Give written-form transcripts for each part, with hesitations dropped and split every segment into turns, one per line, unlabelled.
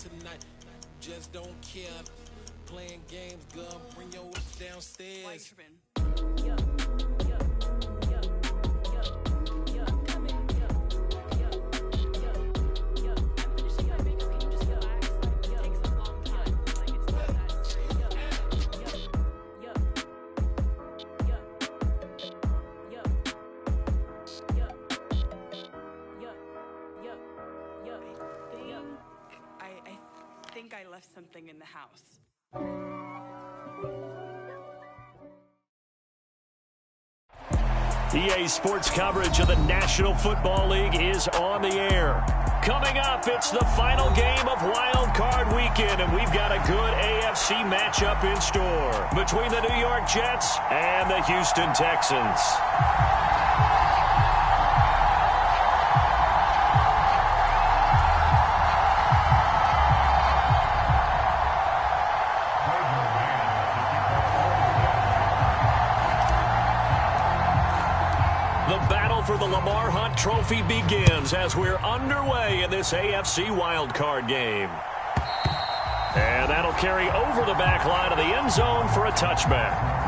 tonight. Just don't care. Playing games, girl. Bring your ass downstairs.
I think I left something in the house.
EA Sports coverage of the National Football League is on the air. Coming up, it's the final game of Wild Card Weekend, and we've got a good AFC matchup in store between the New York Jets and the Houston Texans. For the Lamar Hunt Trophy begins as we're underway in this AFC wildcard game. And that'll carry over the back line of the end zone for a touchback.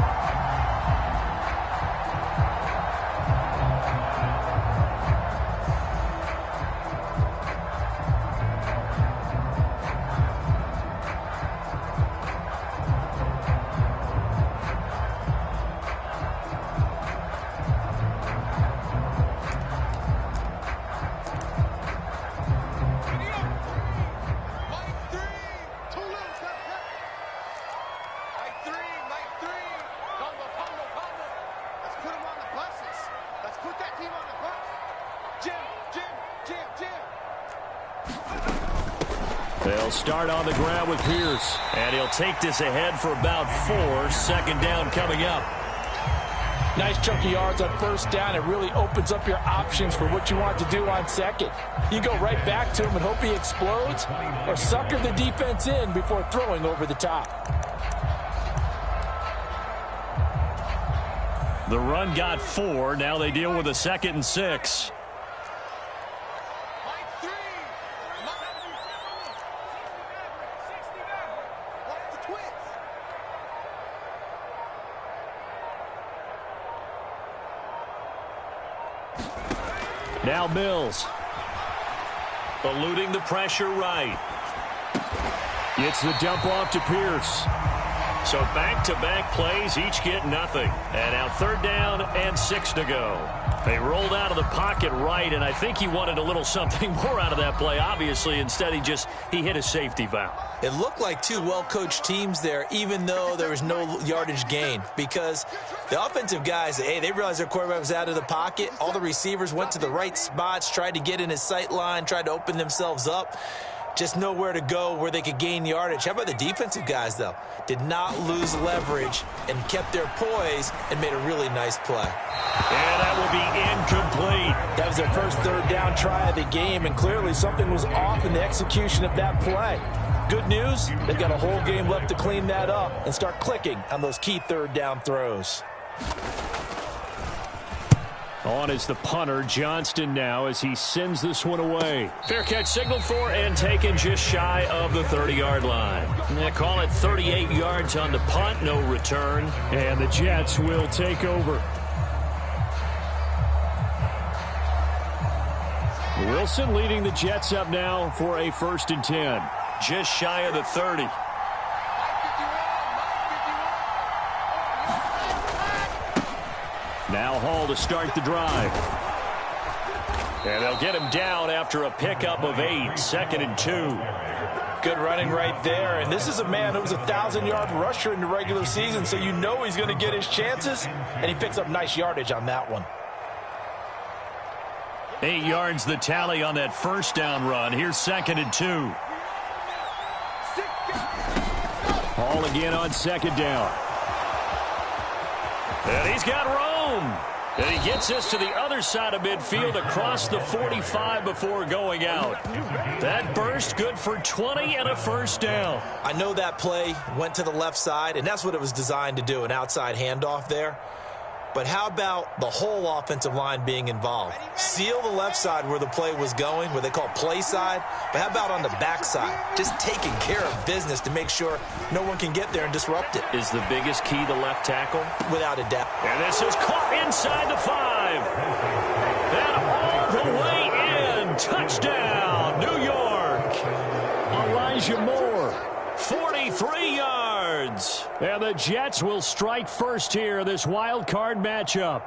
They'll start on the ground with Pierce, and he'll take this ahead for about 4. Second down coming up.
Nice chunk of yards on first down. It really opens up your options for what you want to do on second. You go right back to him and hope he explodes, or sucker the defense in before throwing over the top.
The run got 4. Now they deal with a 2nd and 6. Now Mills. Eluding the pressure right. Gets the dump off to Pierce. So back-to-back plays, each get nothing. And now 3rd down and 6 to go. They rolled out of the pocket right, and I think he wanted a little something more out of that play, obviously. Instead, he hit a safety valve.
It looked like two well-coached teams there, even though there was no yardage gain, because the offensive guys, hey, they realized their quarterback was out of the pocket. All the receivers went to the right spots, tried to get in his sight line, tried to open themselves up. Just nowhere to go where they could gain yardage. How about the defensive guys, though? Did not lose leverage and kept their poise and made a really nice play.
And that will be incomplete.
That was their first 3rd down try of the game, and clearly something was off in the execution of that play. Good news, they've got a whole game left to clean that up and start clicking on those key 3rd down throws.
On is the punter, Johnston, now as he sends this one away. Fair catch signaled for and taken just shy of the 30-yard line. They call it 38 yards on the punt, no return. And the Jets will take over. Wilson leading the Jets up now for a 1st and 10. Just shy of the 30. Now Hall to start the drive. And they'll get him down after a pickup of 8. 2nd and 2.
Good running right there. And this is a man who was a 1,000-yard rusher in the regular season, so you know he's going to get his chances. And he picks up nice yardage on that one.
8 yards the tally on that 1st down run. Here's 2nd and 2. Hall again on 2nd down. And he's got room. And he gets this to the other side of midfield across the 45 before going out. That burst good for 20 and a 1st down.
I know that play went to the left side, and that's what it was designed to do, an outside handoff there. But how about the whole offensive line being involved? Seal the left side where the play was going, where they call play side. But how about on the back side? Just taking care of business to make sure no one can get there and disrupt it.
Is the biggest key the left tackle?
Without a doubt.
And this is caught inside the 5. And all the way in. Touchdown, New York. Elijah Moore, 43 yards. And the Jets will strike first here, this wild card matchup.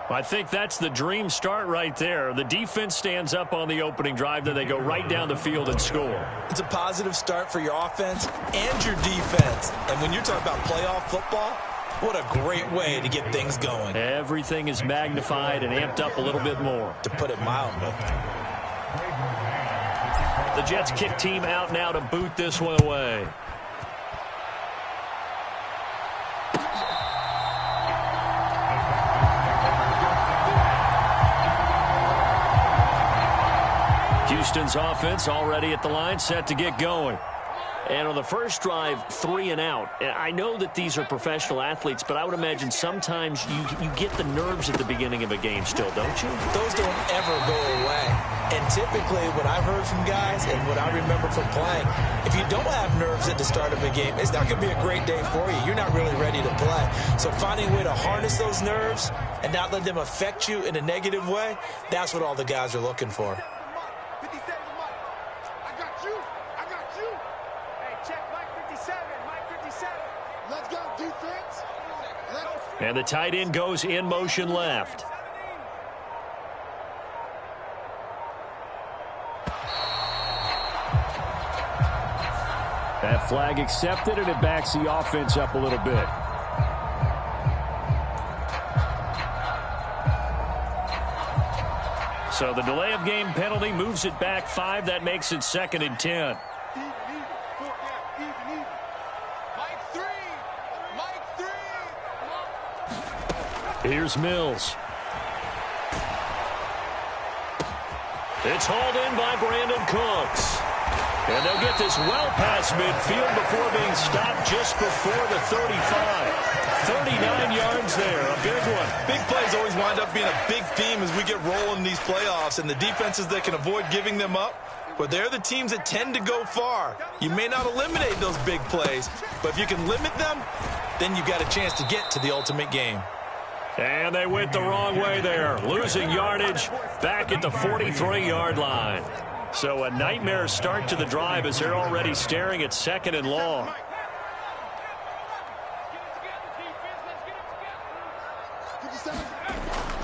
I think that's the dream start right there. The defense stands up on the opening drive, then they go right down the field and score.
It's a positive start for your offense and your defense. And when you're talking about playoff football, what a great way to get things going.
Everything is magnified and amped up a little bit more.
To put it mildly.
The Jets kick team out now to boot this one away. Houston's offense already at the line, set to get going. And on the first drive, 3 and out. I know that these are professional athletes, but I would imagine sometimes you get the nerves at the beginning of a game still, don't you?
Those don't ever go away. And typically what I've heard from guys and what I remember from playing, if you don't have nerves at the start of a game, it's not going to be a great day for you. You're not really ready to play. So finding a way to harness those nerves and not let them affect you in a negative way, that's what all the guys are looking for.
And the tight end goes in motion left. That flag accepted, and it backs the offense up a little bit. So the delay of game penalty moves it back 5. That makes it 2nd and 10. Here's Mills. It's hauled in by Brandon Cooks. And they'll get this well past midfield before being stopped just before the 35. 39 yards there, a big one.
Big plays always wind up being a big theme as we get rolling in these playoffs, and the defenses that can avoid giving them up, well, they're the teams that tend to go far. You may not eliminate those big plays, but if you can limit them, then you've got a chance to get to the ultimate game.
And they went the wrong way there, losing yardage back at the 43-yard line. So a nightmare start to the drive as they're already staring at 2nd and long.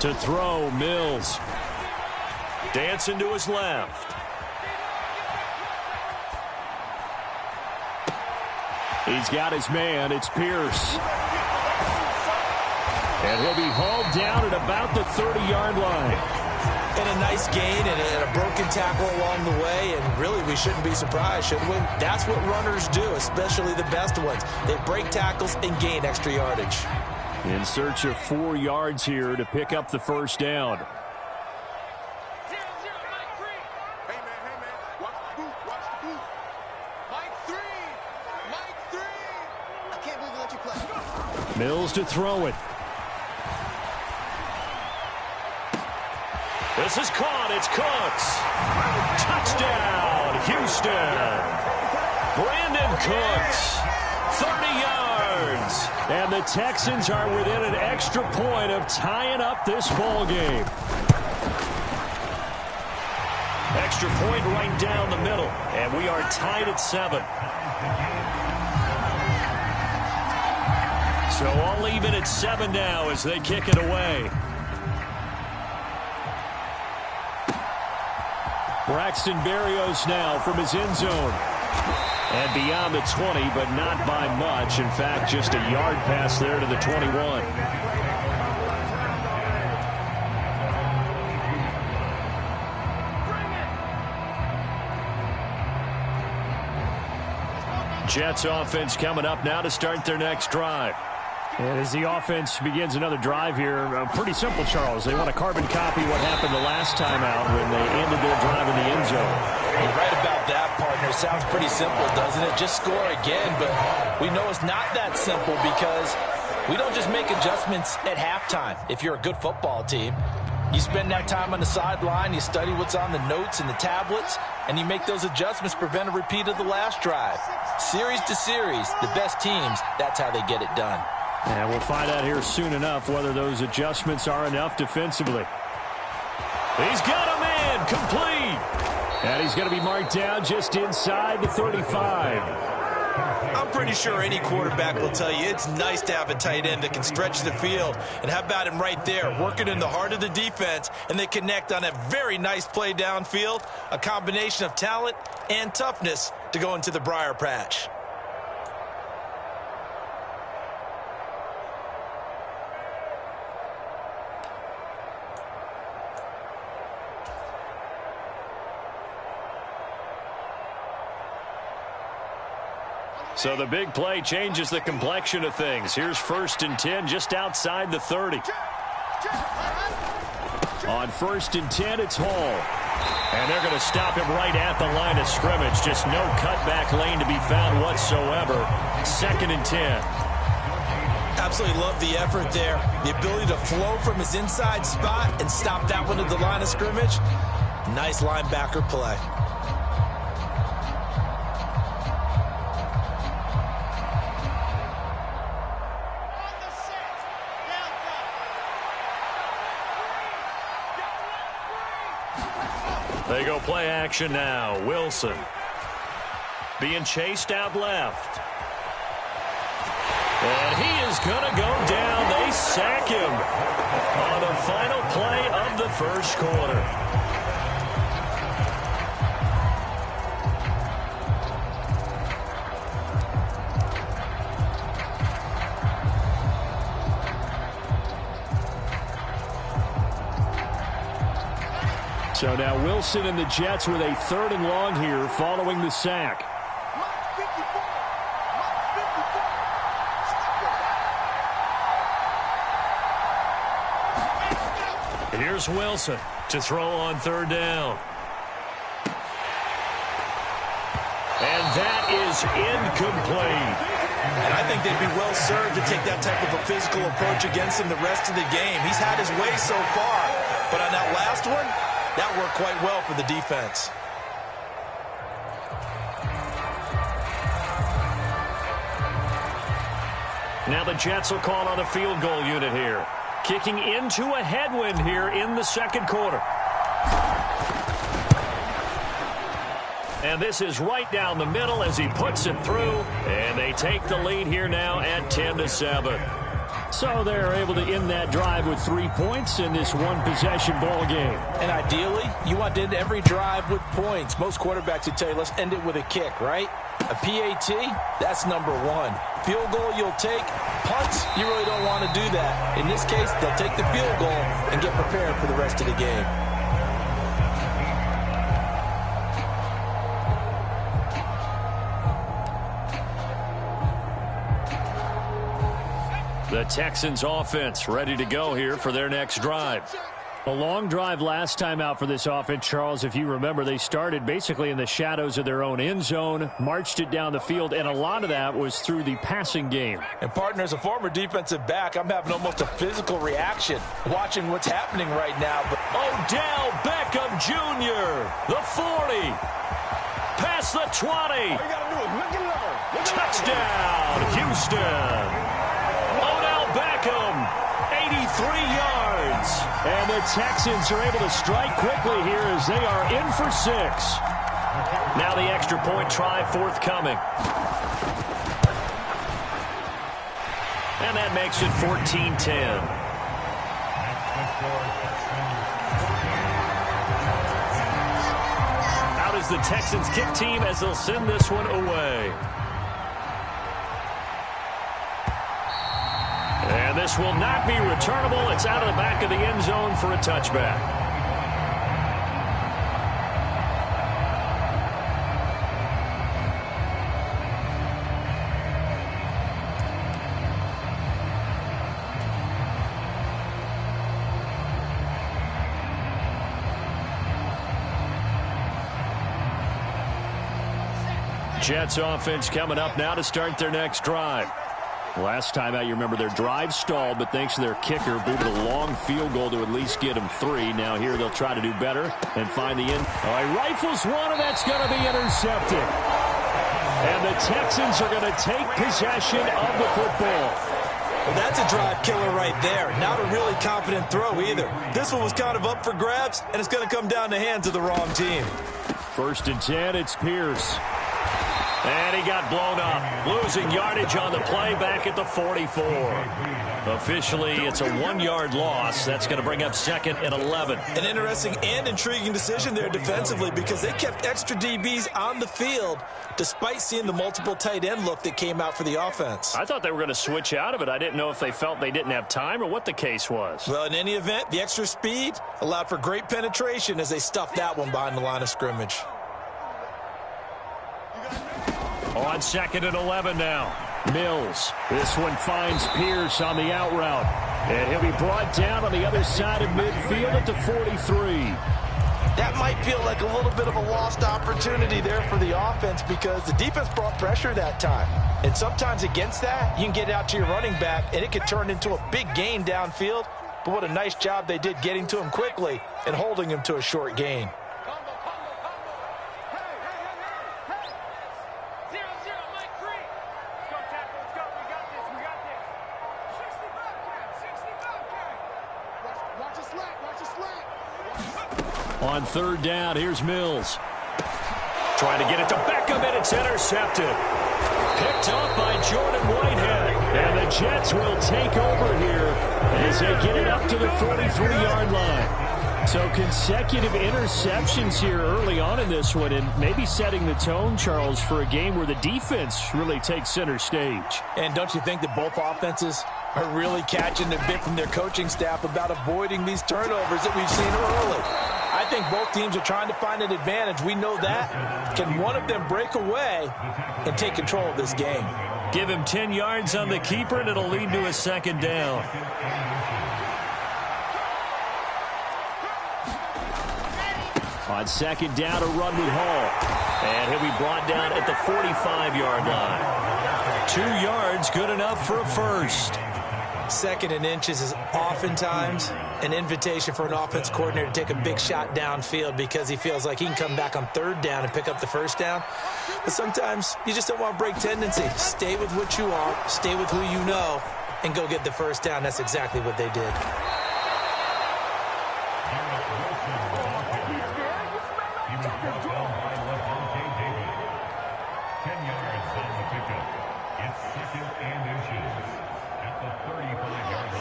To throw, Mills. Dancing to his left. He's got his man. It's Pierce. And he'll be hauled down at about the 30-yard line.
And a nice gain and a broken tackle along the way, and really we shouldn't be surprised, should we? That's what runners do, especially the best ones. They break tackles and gain extra yardage.
In search of 4 yards here to pick up the first down. Mills to throw it. This is caught. It's Cooks. Touchdown, Houston. Brandon Cooks, 30 yards. And the Texans are within an extra point of tying up this ball game. Extra point right down the middle. And we are tied at 7. So all even at 7 now as they kick it away. Braxton Berrios now from his end zone. And beyond the 20, but not by much. In fact, just a yard pass there to the 21. Jets offense coming up now to start their next drive. And as the offense begins another drive here, pretty simple, Charles. They want to carbon copy what happened the last time out when they ended their drive in the end zone.
You're right about that, partner. Sounds pretty simple, doesn't it? Just score again, but we know it's not that simple because
We don't just make adjustments at halftime if you're a good football team. You spend that time on the sideline, you study what's on the notes and the tablets, and you make those adjustments to prevent a repeat of the last drive. Series to series, the best teams, that's how they get it done.
And we'll find out here soon enough whether those adjustments are enough defensively. He's got a man complete. And he's going to be marked down just inside the 35.
I'm pretty sure any quarterback will tell you it's nice to have a tight end that can stretch the field. And how about him right there, working in the heart of the defense, and they connect on a very nice play downfield, a combination of talent and toughness to go into the briar patch.
So the big play changes the complexion of things. Here's 1st and 10 just outside the 30. On 1st and 10, it's Hall. And they're going to stop him right at the line of scrimmage. Just no cutback lane to be found whatsoever. 2nd and 10.
Absolutely love the effort there. The ability to flow from his inside spot and stop that one at the line of scrimmage. Nice linebacker play.
They go play action now. Wilson being chased out left. And he is going to go down. They sack him on the final play of the first quarter. So now Wilson and the Jets with a 3rd and long here following the sack. And here's Wilson to throw on 3rd down. And that is incomplete.
And I think they'd be well served to take that type of a physical approach against him the rest of the game. He's had his way so far, but on that last one, that worked quite well for the defense.
Now the Jets will call on a field goal unit here. Kicking into a headwind here in the second quarter. And this is right down the middle as he puts it through. And they take the lead here now at 10-7. So they're able to end that drive with 3 points in this one-possession ball game.
And ideally, you want to end every drive with points. Most quarterbacks would tell you, let's end it with a kick, right? A PAT, that's number 1. Field goal you'll take. Punts, you really don't want to do that. In this case, they'll take the field goal and get prepared for the rest of the game.
The Texans offense ready to go here for their next drive. A long drive last time out for this offense, Charles. If you remember, they started basically in the shadows of their own end zone, marched it down the field, and a lot of that was through the passing game.
And, partner, as a former defensive back, I'm having almost a physical reaction watching what's happening right now. But
Odell Beckham Jr., the 40, past the 20. All you gotta do is look and learn. Touchdown, Houston. Odell Beckham, 83 yards. And the Texans are able to strike quickly here as they are in for 6. Now the extra point try forthcoming. And that makes it 14-10. Out is the Texans kick team as they'll send this one away. And this will not be returnable. It's out of the back of the end zone for a touchback. Jets offense coming up now to start their next drive. Last time out, you remember their drive stalled, but thanks to their kicker, booted a long field goal to at least get them 3. Now here they'll try to do better and find the end. Oh, he rifles one, and that's going to be intercepted. And the Texans are going to take possession of the football.
Well, that's a drive killer right there. Not a really confident throw either. This one was kind of up for grabs, and it's going to come down the hands of the wrong team.
1st and 10, it's Pierce. And he got blown up, losing yardage on the play back at the 44. Officially, it's a 1-yard loss. That's going to bring up 2nd and 11.
An interesting and intriguing decision there defensively because they kept extra DBs on the field despite seeing the multiple tight end look that came out for the offense.
I thought they were going to switch out of it. I didn't know if they felt they didn't have time or what the case was.
Well, in any event, the extra speed allowed for great penetration as they stuffed that one behind the line of scrimmage.
On 2nd and 11 now. Mills. This one finds Pierce on the out route. And he'll be brought down on the other side of midfield at the 43.
That might feel like a little bit of a lost opportunity there for the offense because the defense brought pressure that time. And sometimes against that, you can get out to your running back, and it could turn into a big gain downfield. But what a nice job they did getting to him quickly and holding him to a short gain.
On 3rd down, here's Mills. Trying to get it to Beckham, and it's intercepted. Picked up by Jordan Whitehead. And the Jets will take over here as they get it up to the 43-yard line. So consecutive interceptions here early on in this one, and maybe setting the tone, Charles, for a game where the defense really takes center stage.
And don't you think that both offenses are really catching a bit from their coaching staff about avoiding these turnovers that we've seen early? I think both teams are trying to find an advantage. We know that. Can one of them break away and take control of this game?
Give him 10 yards on the keeper, and it'll lead to a 2nd down. On 2nd down, a run with Hall. And he'll be brought down at the 45-yard line. 2 yards, good enough for a first.
2nd and inches is oftentimes an invitation for an offense coordinator to take a big shot downfield because he feels like he can come back on 3rd down and pick up the 1st down. But sometimes you just don't want to break tendency. Stay with what you are, stay with who you know, and go get the 1st down. That's exactly what they did.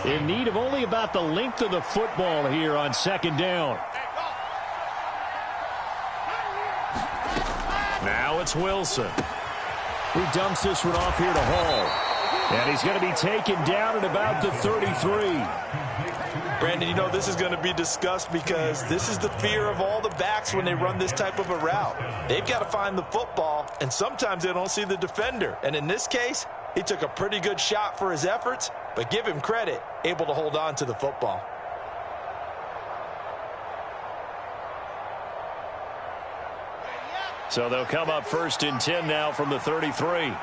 In need of only about the length of the football here on 2nd down. Now it's Wilson. He dumps this one off here to Hall. And he's going to be taken down at about the 33.
Brandon, you know this is going to be discussed because this is the fear of all the backs when they run this type of a route. They've got to find the football, and sometimes they don't see the defender. And in this case, he took a pretty good shot for his efforts, but give him credit, able to hold on to the football.
So they'll come up 1st and 10 now from the 33.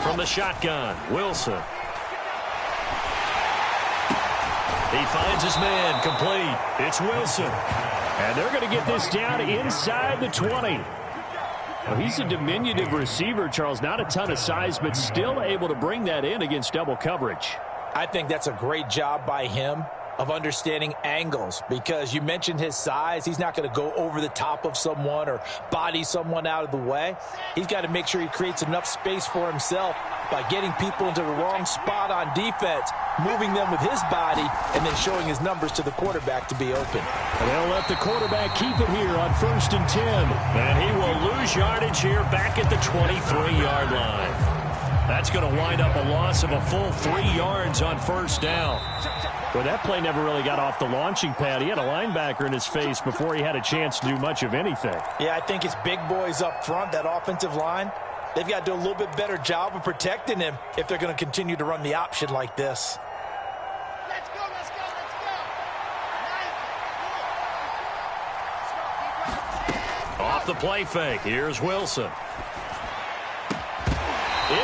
From the shotgun, Wilson. He finds his man, complete. It's Wilson. And they're going to get this down inside the 20. Well, he's a diminutive receiver, Charles. Not a ton of size, but still able to bring that in against double coverage.
I think that's a great job by him of understanding angles because you mentioned his size. He's not going to go over the top of someone or body someone out of the way. He's got to make sure he creates enough space for himself by getting people into the wrong spot on defense, moving them with his body, and then showing his numbers to the quarterback to be open.
And they'll let the quarterback keep it here on 1st and 10. And he will lose yardage here back at the 23-yard line. That's going to wind up a loss of a full 3 yards on 1st down. Well, that play never really got off the launching pad. He had a linebacker in his face before he had a chance to do much of anything.
Yeah, I think it's big boys up front, that offensive line. They've got to do a little bit better job of protecting him if they're going to continue to run the option like this.
Let's go, let's go, let's go.
Off the play fake, here's Wilson.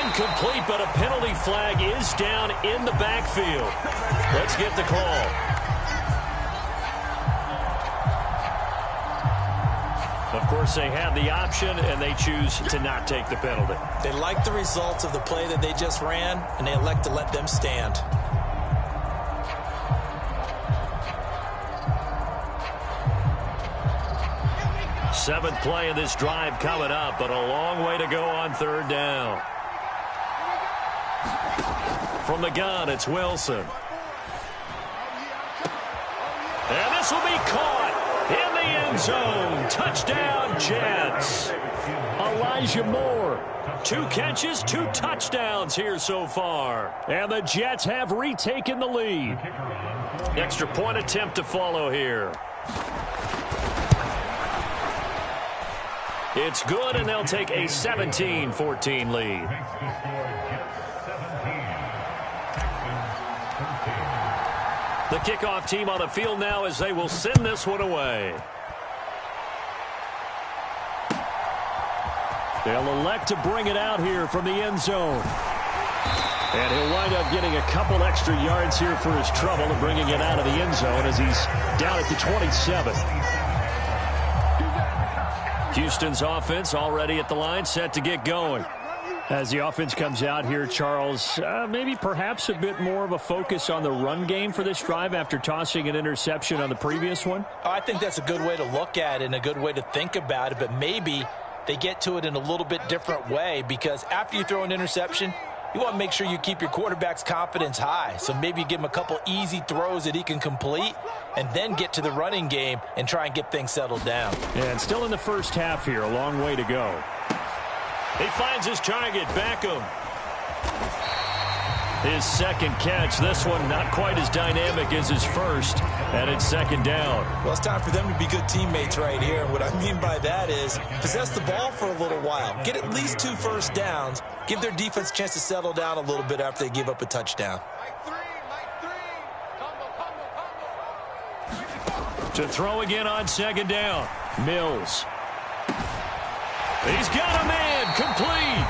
Incomplete, but a penalty flag is down in the backfield. Let's get the call. Of course, they have the option, and they choose to not take the penalty.
They like the results of the play that they just ran, and they elect to let them stand.
Seventh play of this drive coming up, but a long way to go on third down. From the gun, it's Wilson. And this will be caught in the end zone. Touchdown, Jets. Elijah Moore. 2 catches, 2 touchdowns here so far. And the Jets have retaken the lead. Extra point attempt to follow here. It's good, and they'll take a 17-14 lead. The kickoff team on the field now as they will send this one away. They'll elect to bring it out here from the end zone. And he'll wind up getting a couple extra yards here for his trouble and bringing it out of the end zone as he's down at the 27. Houston's offense already at the line, set to get going. As the offense comes out here, Charles, maybe perhaps a bit more of a focus on the run game for this drive after tossing an interception on the previous one?
I think that's a good way to look at it and a good way to think about it, but maybe they get to it in a little bit different way, because after you throw an interception, you want to make sure you keep your quarterback's confidence high. So maybe you give him a couple easy throws that he can complete and then get to the running game and try and get things settled down.
And still in the first half here, a long way to go. He finds his target, Beckham. His second catch, this one not quite as dynamic as his first, and it's second down.
Well, it's time for them to be good teammates right here. And what I mean by that is possess the ball for a little while. Get at least 2 first downs. Give their defense a chance to settle down a little bit after they give up a touchdown.
To throw again on second down. Mills. He's got a man, complete.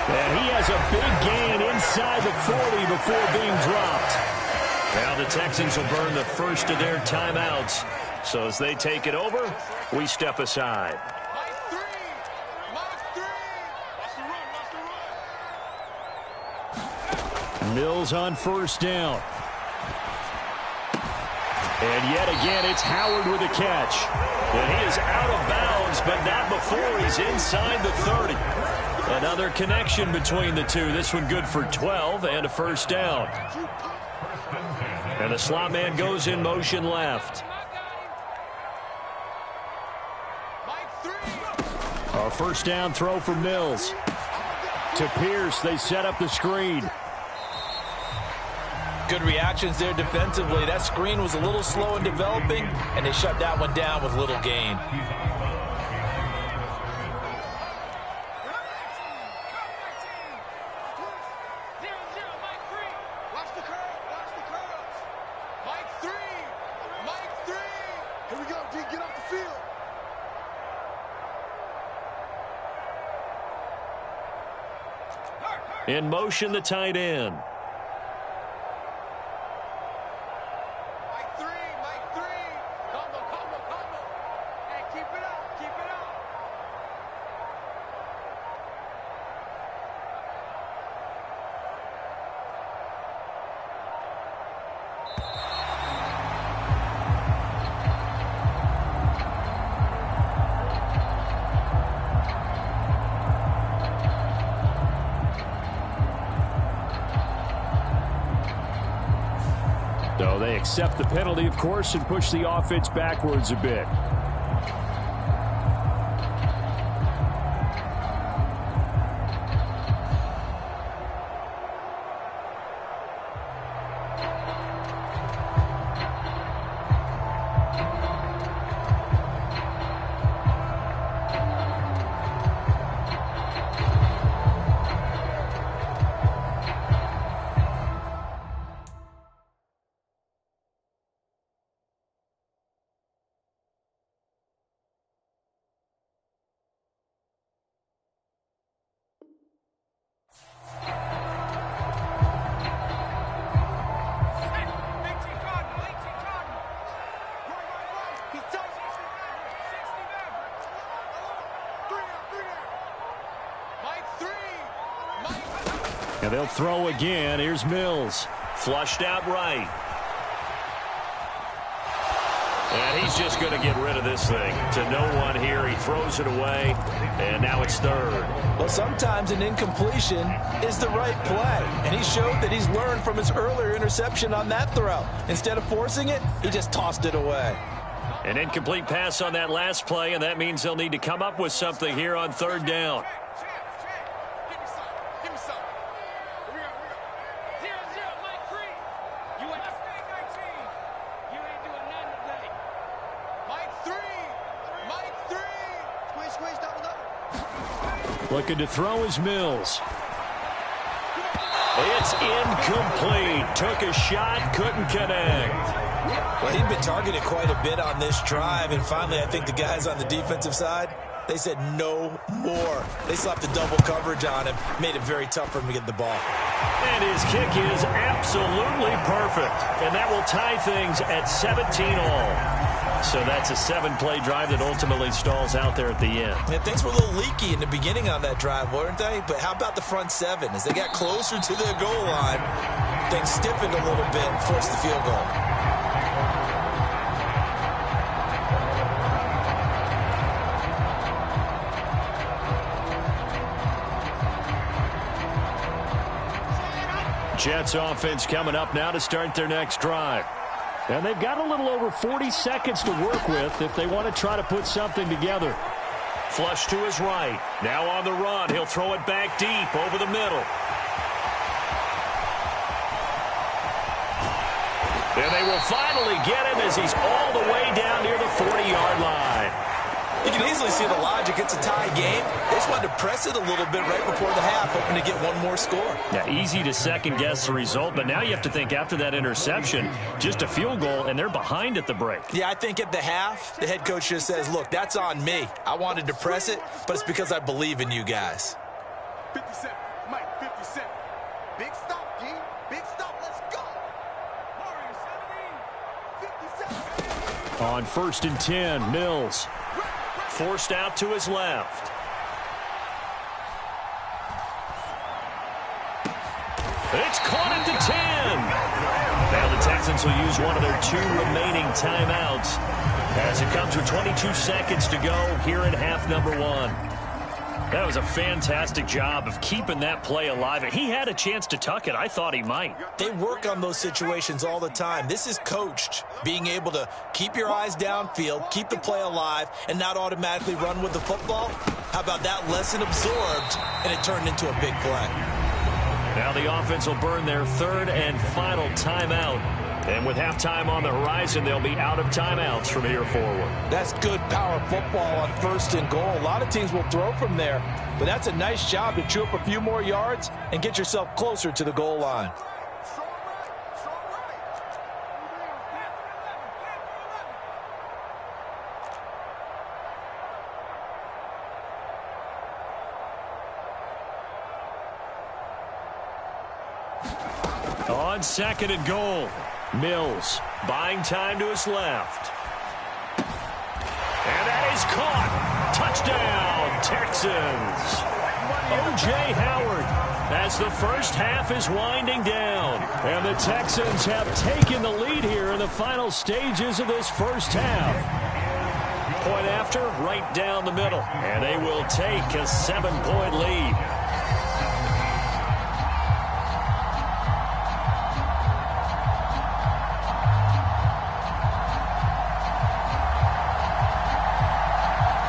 And he has a big gain inside the 40 before being dropped. Now the Texans will burn the first of their timeouts. So as they take it over, we step aside. Mills on first down. And yet again, it's Howard with a catch. And he is out of bounds, but not before he's inside the 30. Another connection between the two. This one good for 12 and a first down. And the slot man goes in motion left. A first down throw for Mills. To Pierce, they set up the screen.
Good reactions there defensively. That screen was a little slow in developing, and they shut that one down with little gain.
In motion, the tight end. So they accept the penalty, of course, and push the offense backwards a bit. And they'll throw again. Here's Mills. Flushed out right. And he's just going to get rid of this thing to no one here. He throws it away, and now it's third.
Well, sometimes an incompletion is the right play, and he showed that he's learned from his earlier interception on that throw. Instead of forcing it, he just tossed it away.
An incomplete pass on that last play, and that means they'll need to come up with something here on third down. Looking to throw is Mills. It's incomplete. Took a shot, couldn't connect.
Well, he'd been targeted quite a bit on this drive, and finally I think the guys on the defensive side, they said no more. They slapped the double coverage on him, made it very tough for him to get the ball.
And his kick is absolutely perfect. And that will tie things at 17 all. So that's a 7-play drive that ultimately stalls out there at the end.
And things were a little leaky in the beginning on that drive, weren't they? But how about the front seven? As they got closer to their goal line, things stiffened a little bit and forced the field goal.
Jets offense coming up now to start their next drive. And they've got a little over 40 seconds to work with if they want to try to put something together. Flush to his right. Now on the run. He'll throw it back deep over the middle. And they will finally get him as he's all the way down near the 40-yard line.
You can easily see the logic. It's a tie game. They just wanted to press it a little bit right before the half, hoping to get one more score.
Yeah, easy to second-guess the result, but now you have to think after that interception, just a field goal, and they're behind at the break.
Yeah, I think at the half, the head coach just says, look, that's on me. I wanted to press it, but it's because I believe in you guys.
57, Mike, 57. Big stop, D. Big stop, let's go. Warriors 17, 57.
On 1st and 10, Mills. Forced out to his left. It's caught at the 10. Now the Texans will use one of their 2 remaining timeouts as it comes with 22 seconds to go here in half number 1. That was a fantastic job of keeping that play alive. He had a chance to tuck it. I thought he might.
They work on those situations all the time. This is coached, being able to keep your eyes downfield, keep the play alive, and not automatically run with the football. How about that lesson absorbed, and it turned into a big play.
Now the offense will burn their 3rd and final timeout. And with halftime on the horizon, they'll be out of timeouts from here forward.
That's good power football on 1st and goal. A lot of teams will throw from there, but that's a nice job to chew up a few more yards and get yourself closer to the goal line.
On 2nd and goal, Mills buying time to his left. And that is caught. Touchdown, Texans. O.J. Howard as the first half is winding down. And the Texans have taken the lead here in the final stages of this first half. Point after, right down the middle. And they will take a 7-point lead.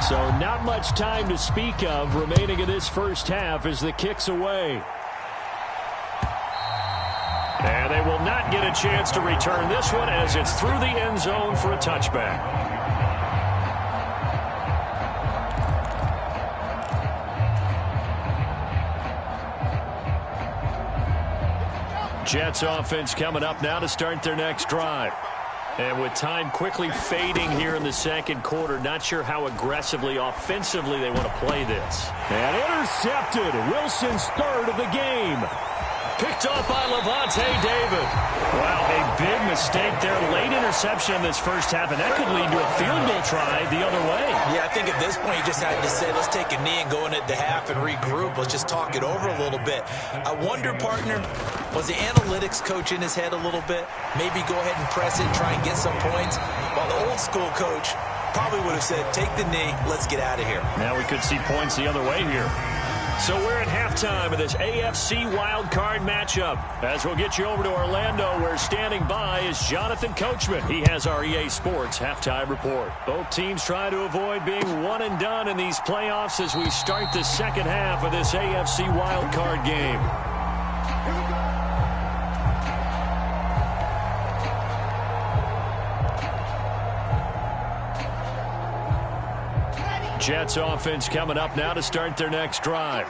So not much time to speak of remaining in this first half as the kick's away. And they will not get a chance to return this one as it's through the end zone for a touchback. Jets offense coming up now to start their next drive. And with time quickly fading here in the 2nd quarter, not sure how aggressively, offensively they want to play this. And intercepted. Wilson's 3rd of the game. Picked off by Levante David. Wow, a big mistake there. Late interception in this first half, and that could lead to a field goal try the other way.
Yeah, I think at this point you just had to say, let's take a knee and go into the half and regroup. Let's just talk it over a little bit. I wonder, partner, was the analytics coach in his head a little bit? Maybe go ahead and press it and try and get some points? While the old school coach probably would have said, take the knee, let's get out of here.
Now we could see points the other way here. So we're at halftime of this AFC wildcard matchup. As we'll get you over to Orlando, where standing by is Jonathan Coachman. He has our EA Sports halftime report. Both teams try to avoid being one and done in these playoffs as we start the second half of this AFC wildcard game. Jets offense coming up now to start their next drive.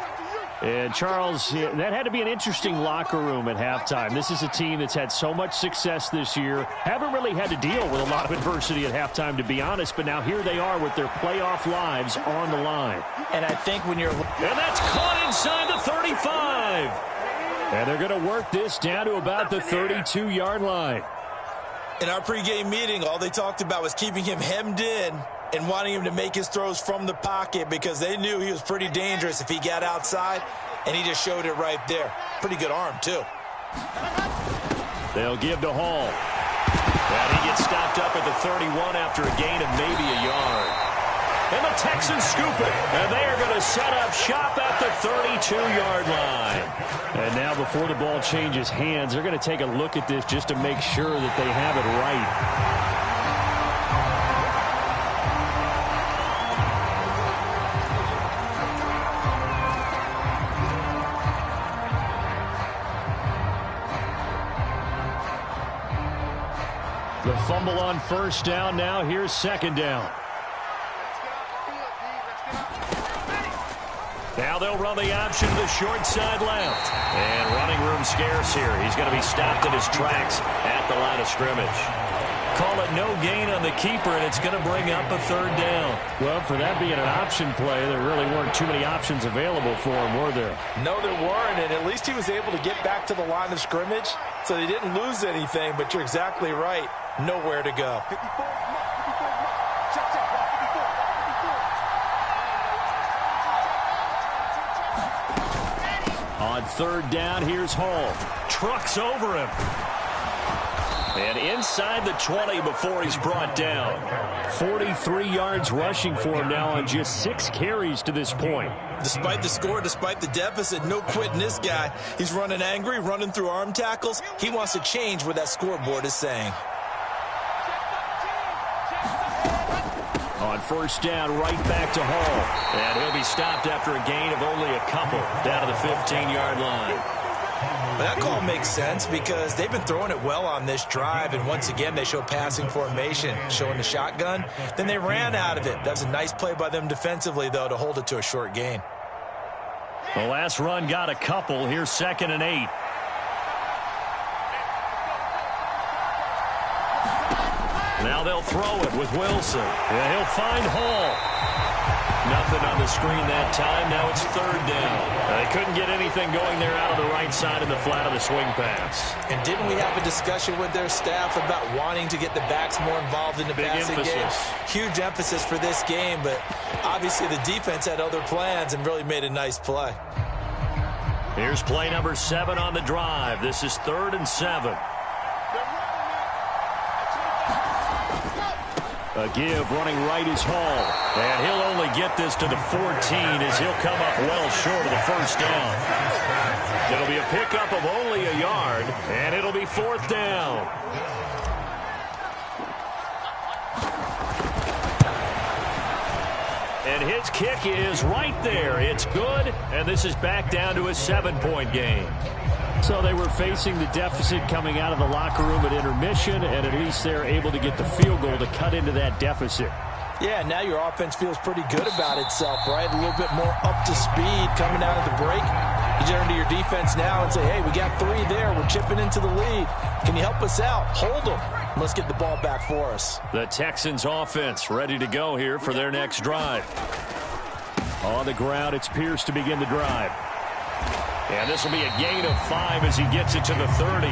And Charles, that had to be an interesting locker room at halftime. This is a team that's had so much success this year. Haven't really had to deal with a lot of adversity at halftime, to be honest. But now here they are with their playoff lives on the line.
And I think when you're...
And that's caught inside the 35. And they're going to work this down to about the 32-yard line.
In our pregame meeting, all they talked about was keeping him hemmed in and wanting him to make his throws from the pocket because they knew he was pretty dangerous if he got outside, and he just showed it right there. Pretty good arm, too.
They'll give to Hall. And he gets stopped up at the 31 after a gain of maybe a yard. And the Texans scoop it. And they are going to set up shop at the 32-yard line. And now before the ball changes hands, they're going to take a look at this just to make sure that they have it right. The fumble on first down. Now here's second down. Now they'll run the option to the short side left. And running room scarce here. He's going to be stopped in his tracks at the line of scrimmage. Call it no gain on the keeper, and it's going to bring up a third down. Well, for that being an option play, there really weren't too many options available for him, were there?
No, there weren't, and at least he was able to get back to the line of scrimmage, so they didn't lose anything, but you're exactly right. Nowhere to go.
On third down, here's Hall. Trucks over him. And inside the 20 before he's brought down. 43 yards rushing for him now on just 6 carries to this point.
Despite the score, despite the deficit, no quitting this guy. He's running angry, running through arm tackles. He wants to change what that scoreboard is saying.
On first down, right back to Hall. And he'll be stopped after a gain of only a couple down to the 15-yard line.
But that call makes sense because they've been throwing it well on this drive, and once again they show passing formation, showing the shotgun. Then they ran out of it. That was a nice play by them defensively, though, to hold it to a short gain.
The last run got a couple. Here's 2nd and 8. Now they'll throw it with Wilson. Yeah, he'll find Hall. Nothing on the screen that time. Now it's third down. They couldn't get anything going there out of the right side in the flat of the swing pass.
And didn't we have a discussion with their staff about wanting to get the backs more involved in the passing game? Huge emphasis for this game, but obviously the defense had other plans and really made a nice play.
Here's play number 7 on the drive. This is 3rd and 7. A give running right is Hall. And he'll only get this to the 14 as he'll come up well short of the first down. It'll be a pickup of only a yard, and it'll be 4th down. And his kick is right there. It's good, and this is back down to a 7-point game. So they were facing the deficit coming out of the locker room at intermission, and at least they're able to get the field goal to cut into that deficit.
Yeah, now your offense feels pretty good about itself, right? A little bit more up to speed coming out of the break. You turn to your defense now and say, hey, we got 3 there. We're chipping into the lead. Can you help us out? Hold them. Let's get the ball back for us.
The Texans offense ready to go here for their next drive. On the ground, it's Pierce to begin the drive. And this will be a gain of 5 as he gets it to the 30.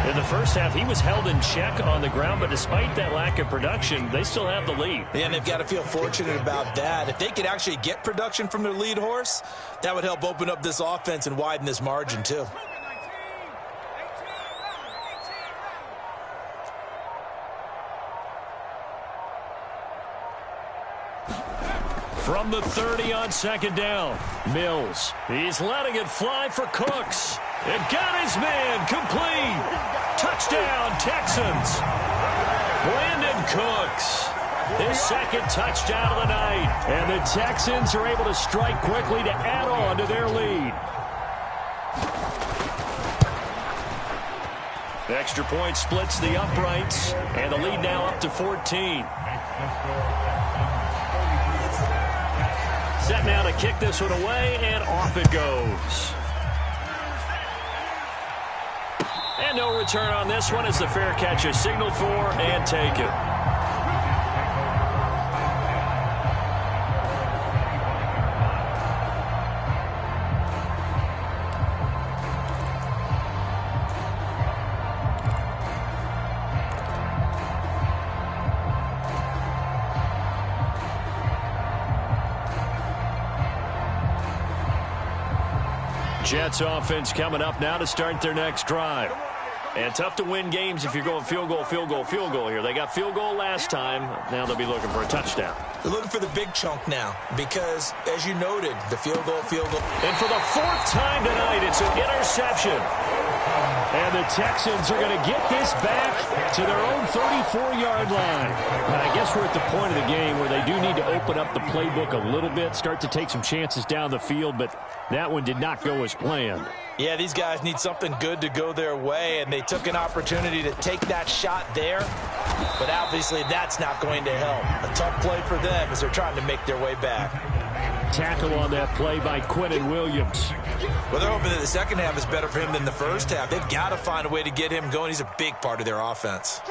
In the first half, he was held in check on the ground, but despite that lack of production, they still have the lead.
Yeah, and they've got to feel fortunate about that. If they could actually get production from their lead horse, that would help open up this offense and widen this margin, too.
From the 30 on second down, Mills. He's letting it fly for Cooks. It got his man complete. Touchdown, Texans. Brandon Cooks. His second touchdown of the night. And the Texans are able to strike quickly to add on to their lead. The extra point splits the uprights. And the lead now up to 14. Set now to kick this one away, and off it goes. And no return on this one as the fair catch is signaled for and taken. Jets offense coming up now to start their next drive. And tough to win games if you're going field goal, field goal, field goal here. They got field goal last time. Now they'll be looking for a touchdown.
They're looking for the big chunk now because, as you noted, the field goal.
And for the fourth time tonight, it's an interception. And the Texans are going to get this back to their own 34-yard line. And I guess we're at the point of the game where they do need to open up the playbook a little bit, start to take some chances down the field, but that one did not go as planned.
Yeah, these guys need something good to go their way, and they took an opportunity to take that shot there. But obviously that's not going to help. A tough play for them as they're trying to make their way back.
Tackle on that play by Quinnen Williams.
Well, they're hoping that the second half is better for him than the first half. They've got to find a way to get him going. He's a big part of their offense.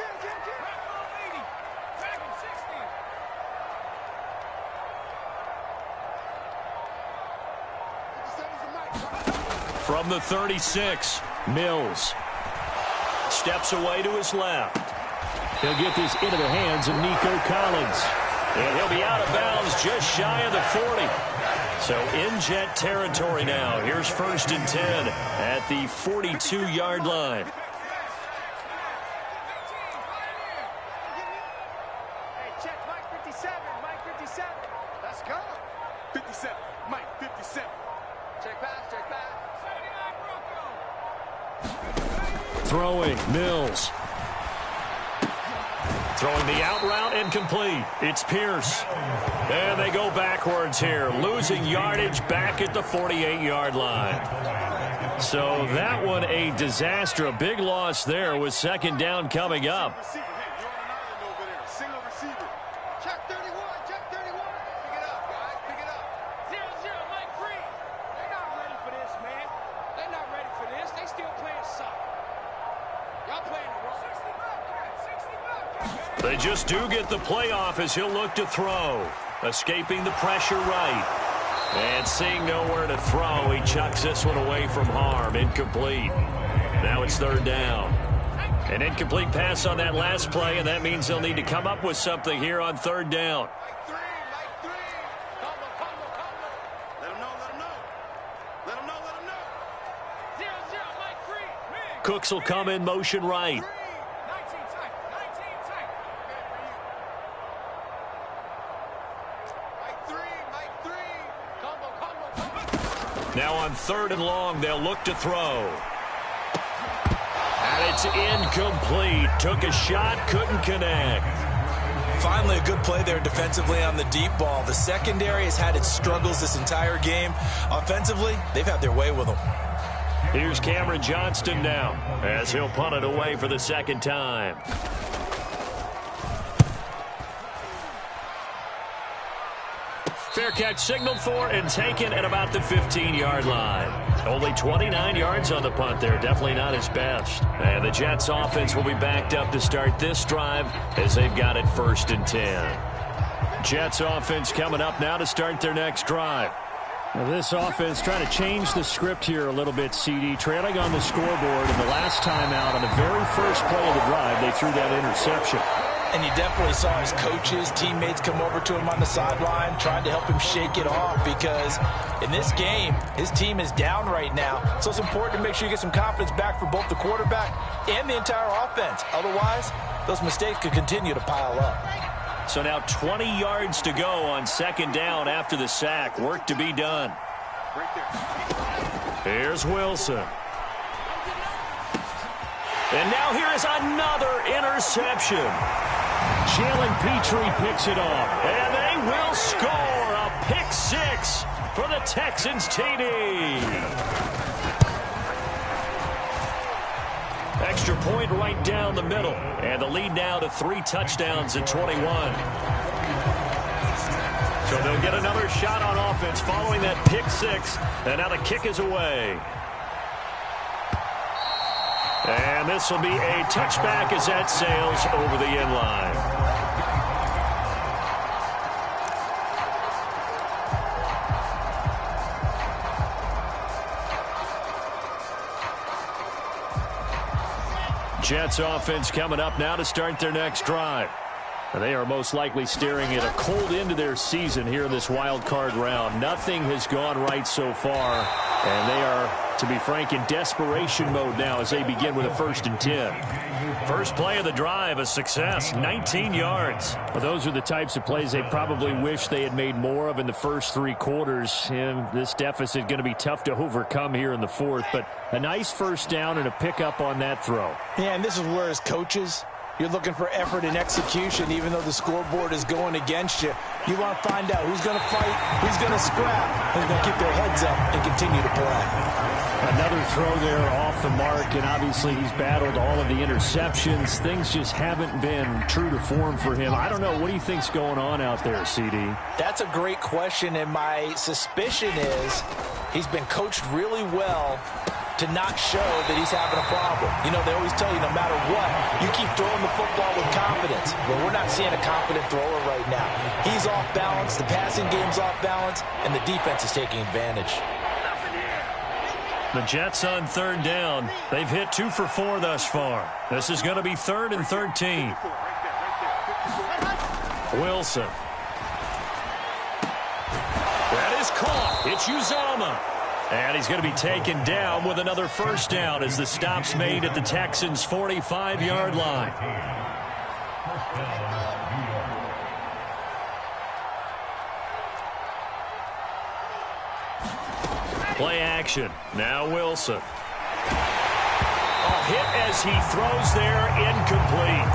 From the 36, Mills steps away to his left. He'll get this into the hands of Nico Collins. And he'll be out of bounds just shy of the 40. So in Jet territory now. Here's 1st and 10 at the 42-yard line.
Hey, check Mike 57. Mike 57. Let's go. 57. Mike 57. Check pass, check pass.
Throwing, Mills. Throwing the out route and complete. It's Pierce. And they go backwards here, losing yardage back at the 48-yard line. So that one a disaster. A big loss there with second down coming up.
Single receiver. Check 31, check 31. Pick it up, guys, pick it up. 0-0, Mike Green. They're not ready for this, man. They're not ready for this. They still playing soft. Y'all playing the wrong. 60 back.
They just do get the playoff as he'll look to throw. Escaping the pressure right. And seeing nowhere to throw, he chucks this one away from harm. Incomplete. Now it's third down. An incomplete pass on that last play, and that means they'll need to come up with something here on third down.
Mike 3. Combo. Let him know, let him know. Let him know, let him know. 0-0, Mike 3.
Cooks will come in motion right.
19 tight. Mike 3. Combo.
Now on 3rd and long, they'll look to throw. And it's incomplete. Took a shot, couldn't connect.
Finally, a good play there defensively on the deep ball. The secondary has had its struggles this entire game. Offensively, they've had their way with them.
Here's Cameron Johnston now as he'll punt it away for the second time. Fair catch signaled for and taken at about the 15-yard line. Only 29 yards on the punt there. Definitely not his best. And the Jets offense will be backed up to start this drive as they've got it 1st and 10. Jets offense coming up now to start their next drive. Now this offense trying to change the script here a little bit, CD. Trailing on the scoreboard, and the last time out on the very first play of the drive, they threw that interception.
And you definitely saw his coaches, teammates come over to him on the sideline, trying to help him shake it off, because in this game, his team is down right now. So it's important to make sure you get some confidence back for both the quarterback and the entire offense. Otherwise, those mistakes could continue to pile up.
So now 20 yards to go on second down after the sack. Work to be done. Here's Wilson. And now here is another interception. Jalen Petrie picks it off. And they will score a pick six for the Texans TD. Extra point right down the middle. And the lead now to 3 touchdowns at 21. So they'll get another shot on offense following that pick six. And now the kick is away. And this will be a touchback as that sails over the end line. Jets offense coming up now to start their next drive. They are most likely staring at a cold end to their season here in this wild card round. Nothing has gone right so far, and they are, to be frank, in desperation mode now as they begin with a 1st and 10. First play of the drive, a success, 19 yards. Well, those are the types of plays they probably wish they had made more of in the first 3 quarters. And this deficit going to be tough to overcome here in the 4th, but a nice first down and a pickup on that throw.
Yeah, and this is where as coaches, you're looking for effort and execution, even though the scoreboard is going against you. You want to find out who's going to fight, who's going to scrap, who's going to keep their heads up and continue to play.
Another throw there off the mark, and obviously he's battled all of the interceptions. Things just haven't been true to form for him. I don't know. What do you think's going on out there, CD?
That's a great question, and my suspicion is he's been coached really well to not show that he's having a problem. You know, they always tell you no matter what, you keep throwing the football with confidence. Well, we're not seeing a confident thrower right now. He's off balance, the passing game's off balance, and the defense is taking advantage.
The Jets on 3rd down. They've hit 2 for 4 thus far. This is going to be 3rd and 13. Wilson. That is caught. It's Uzomah. And he's going to be taken down with another first down as the stop's made at the Texans' 45-yard line. Play action. Now Wilson. A hit as he throws there, incomplete.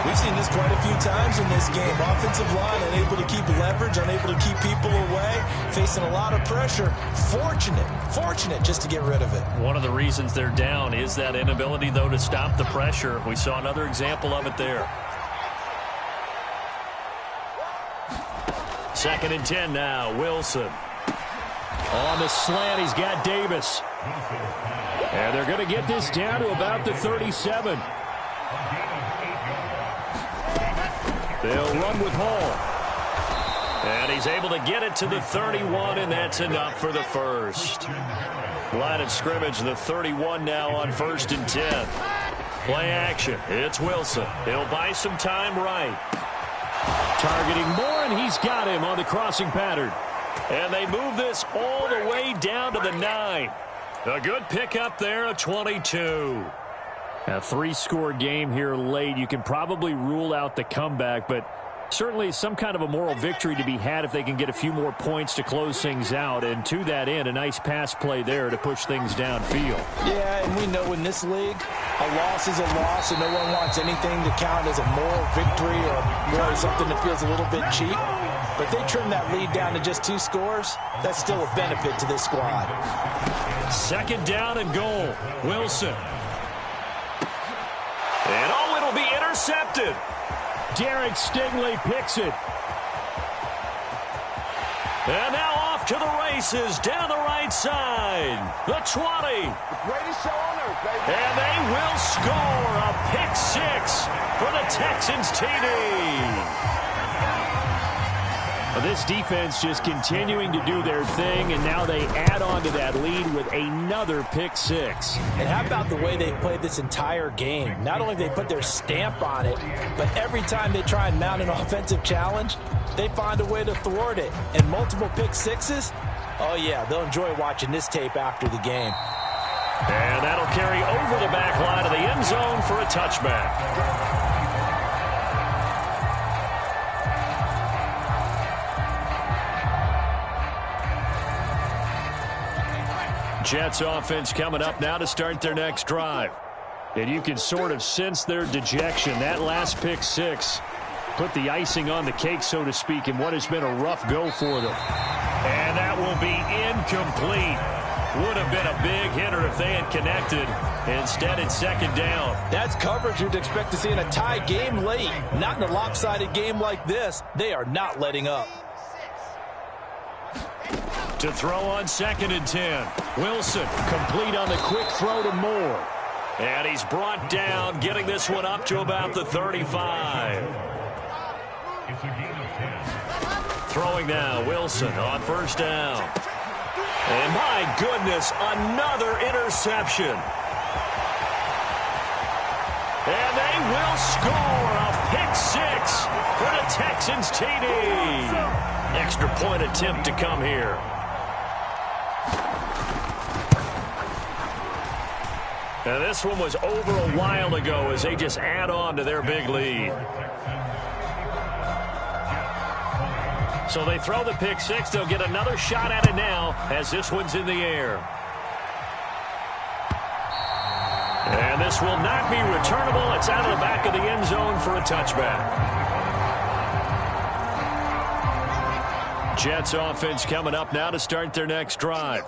We've seen this quite a few times in this game. Offensive line unable to keep leverage, unable to keep people away, facing a lot of pressure. Fortunate just to get rid of it.
One of the reasons they're down is that inability, though, to stop the pressure. We saw another example of it there. 2nd and 10 now. Wilson. On the slant, he's got Davis. And they're going to get this down to about the 37. They'll run with Hall. And he's able to get it to the 31, and that's enough for the first. Line of scrimmage, the 31 now on 1st and 10. Play action. It's Wilson. He'll buy some time right. Targeting Moore, and he's got him on the crossing pattern. And they move this all the way down to the 9. A good pickup there, a 22. A 3-score game here late. You can probably rule out the comeback, but certainly some kind of a moral victory to be had if they can get a few more points to close things out. And to that end, a nice pass play there to push things downfield.
Yeah, and we know in this league, a loss is a loss, and no one wants anything to count as a moral victory or something that feels a little bit cheap. But they trim that lead down to just 2 scores. That's still a benefit to this squad.
2nd down and goal. Wilson. And it'll be intercepted. Derek Stingley picks it. And now off to the races down the right side. The 20.
Greatest show on earth, baby.
And they will score a pick 6 for the Texans TD. Well, this defense just continuing to do their thing, and now they add on to that lead with another pick six.
And how about the way they played this entire game? Not only did they put their stamp on it, but every time they try and mount an offensive challenge, they find a way to thwart it. And multiple pick sixes, oh yeah, they'll enjoy watching this tape after the game.
And that'll carry over the back line of the end zone for a touchback. Jets offense coming up now to start their next drive. And you can sort of sense their dejection. That last pick six put the icing on the cake, so to speak, in what has been a rough go for them. And that will be incomplete. Would have been a big hitter if they had connected. Instead, it's second down.
That's coverage you'd expect to see in a tie game late. Not in a lopsided game like this. They are not letting up.
To throw on 2nd and 10. Wilson complete on the quick throw to Moore. And he's brought down, getting this one up to about the 35. Throwing now, Wilson on first down. And my goodness, another interception. And they will score a pick six for the Texans TD. Extra point attempt to come here. Now this one was over a while ago as they just add on to their big lead. So they throw the pick six. They'll get another shot at it now as this one's in the air. And this will not be returnable. It's out of the back of the end zone for a touchback. Jets offense coming up now to start their next drive.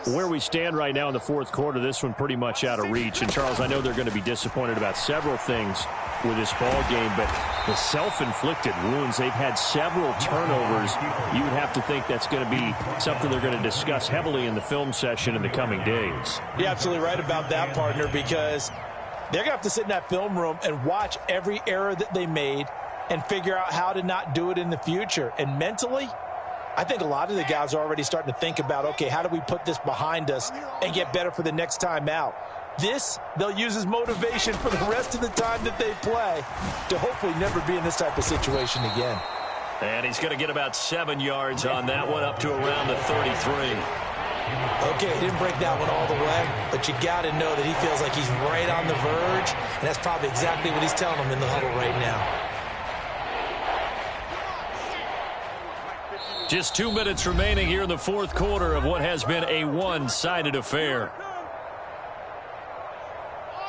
Where we stand right now in the fourth quarter, this one pretty much out of reach. And, Charles, I know they're going to be disappointed about several things with this ball game, but the self-inflicted wounds, they've had several turnovers. You would have to think that's going to be something they're going to discuss heavily in the film session in the coming days.
You're absolutely right about that, partner, because they're going to have to sit in that film room and watch every error that they made and figure out how to not do it in the future. And mentally, I think a lot of the guys are already starting to think about, okay, how do we put this behind us and get better for the next time out? This, they'll use as motivation for the rest of the time that they play to hopefully never be in this type of situation again.
And he's going to get about 7 yards on that one, up to around the 33.
Okay, he didn't break that one all the way, but you got to know that he feels like he's right on the verge, and that's probably exactly what he's telling them in the huddle right now.
Just 2 minutes remaining here in the fourth quarter of what has been a one-sided affair.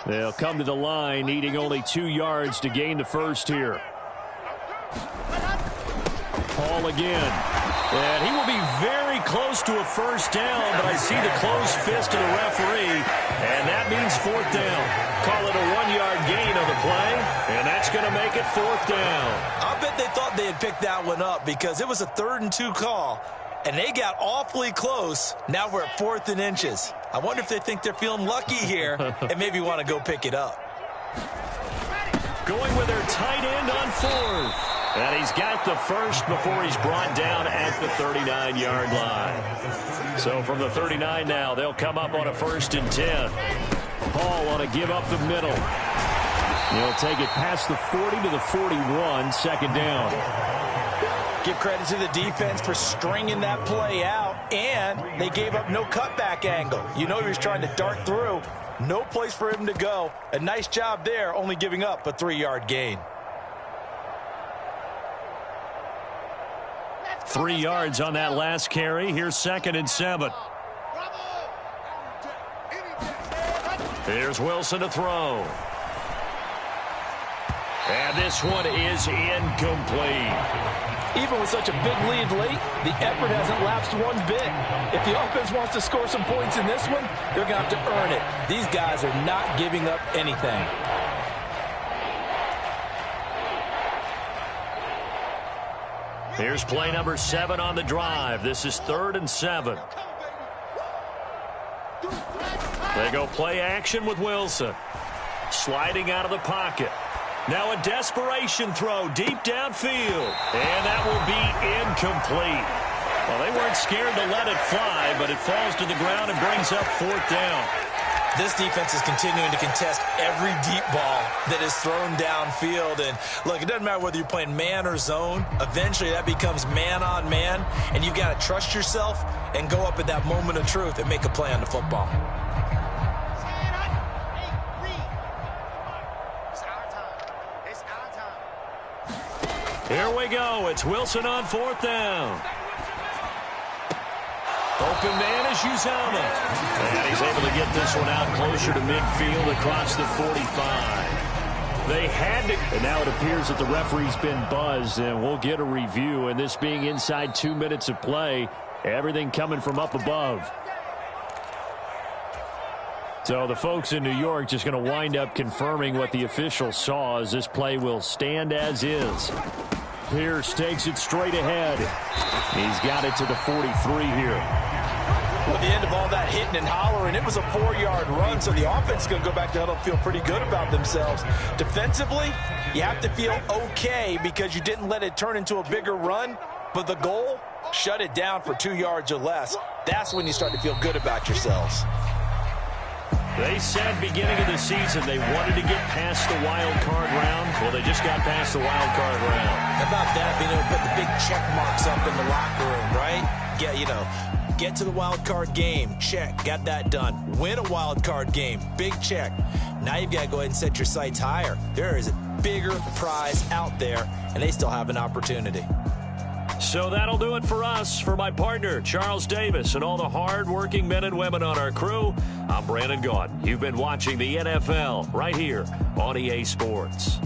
They'll come to the line, needing only 2 yards to gain the first here. Paul again. And he will be very close to a first down, but I see the closed fist of the referee, and that means fourth down. Call it a 1-yard gain on the play, and that's going to make it fourth down.
I bet they thought they had picked that one up because it was a 3rd and 2 call, and they got awfully close. Now we're at 4th and inches. I wonder if they think they're feeling lucky here and maybe want to go pick it up.
Going with their tight end on 4th. And he's got the first before he's brought down at the 39-yard line. So from the 39 now, they'll come up on a 1st and 10. Paul on a give up the middle. He'll take it past the 40 to the 41, second down.
Give credit to the defense for stringing that play out, and they gave up no cutback angle. You know he was trying to dart through. No place for him to go. A nice job there, only giving up a 3-yard gain.
3 yards on that last carry. Here's 2nd and 7. Here's Wilson to throw. And this one is incomplete.
Even with such a big lead late, the effort hasn't lapsed one bit. If the offense wants to score some points in this one, they're going to have to earn it. These guys are not giving up anything.
Here's play number 7 on the drive. This is 3rd and 7. They go play action with Wilson. Sliding out of the pocket. Now a desperation throw deep downfield. And that will be incomplete. Well, they weren't scared to let it fly, but it falls to the ground and brings up 4th down.
This defense is continuing to contest every deep ball that is thrown downfield. And, look, it doesn't matter whether you're playing man or zone. Eventually, that becomes man-on-man, and you've got to trust yourself and go up at that moment of truth and make a play on the football.
Here we go. It's Wilson on 4th down. Open man is Uzama. And he's able to get this one out closer to midfield across the 45. They had to. And now it appears that the referee's been buzzed, and we'll get a review. And this being inside 2 minutes of play, everything coming from up above. So the folks in New York just going to wind up confirming what the official saw, as this play will stand as is. Pierce takes it straight ahead. He's got it to the 43 here.
At the end of all that hitting and hollering, it was a 4-yard run, so the offense is going to go back to huddle and feel pretty good about themselves. Defensively, you have to feel okay because you didn't let it turn into a bigger run, but the goal, shut it down for 2 yards or less. That's when you start to feel good about yourselves.
They said beginning of the season they wanted to get past the wild card round. Well, they just got past the wild card round.
How about that, being able to put the big check marks up in the locker room, right? Get to the wild card game, check, got that done. Win a wild card game, big check. Now you've got to go ahead and set your sights higher. There is a bigger prize out there, and they still have an opportunity.
So that'll do it for us. For my partner, Charles Davis, and all the hard-working men and women on our crew, I'm Brandon Gaudin. You've been watching the NFL right here on EA Sports.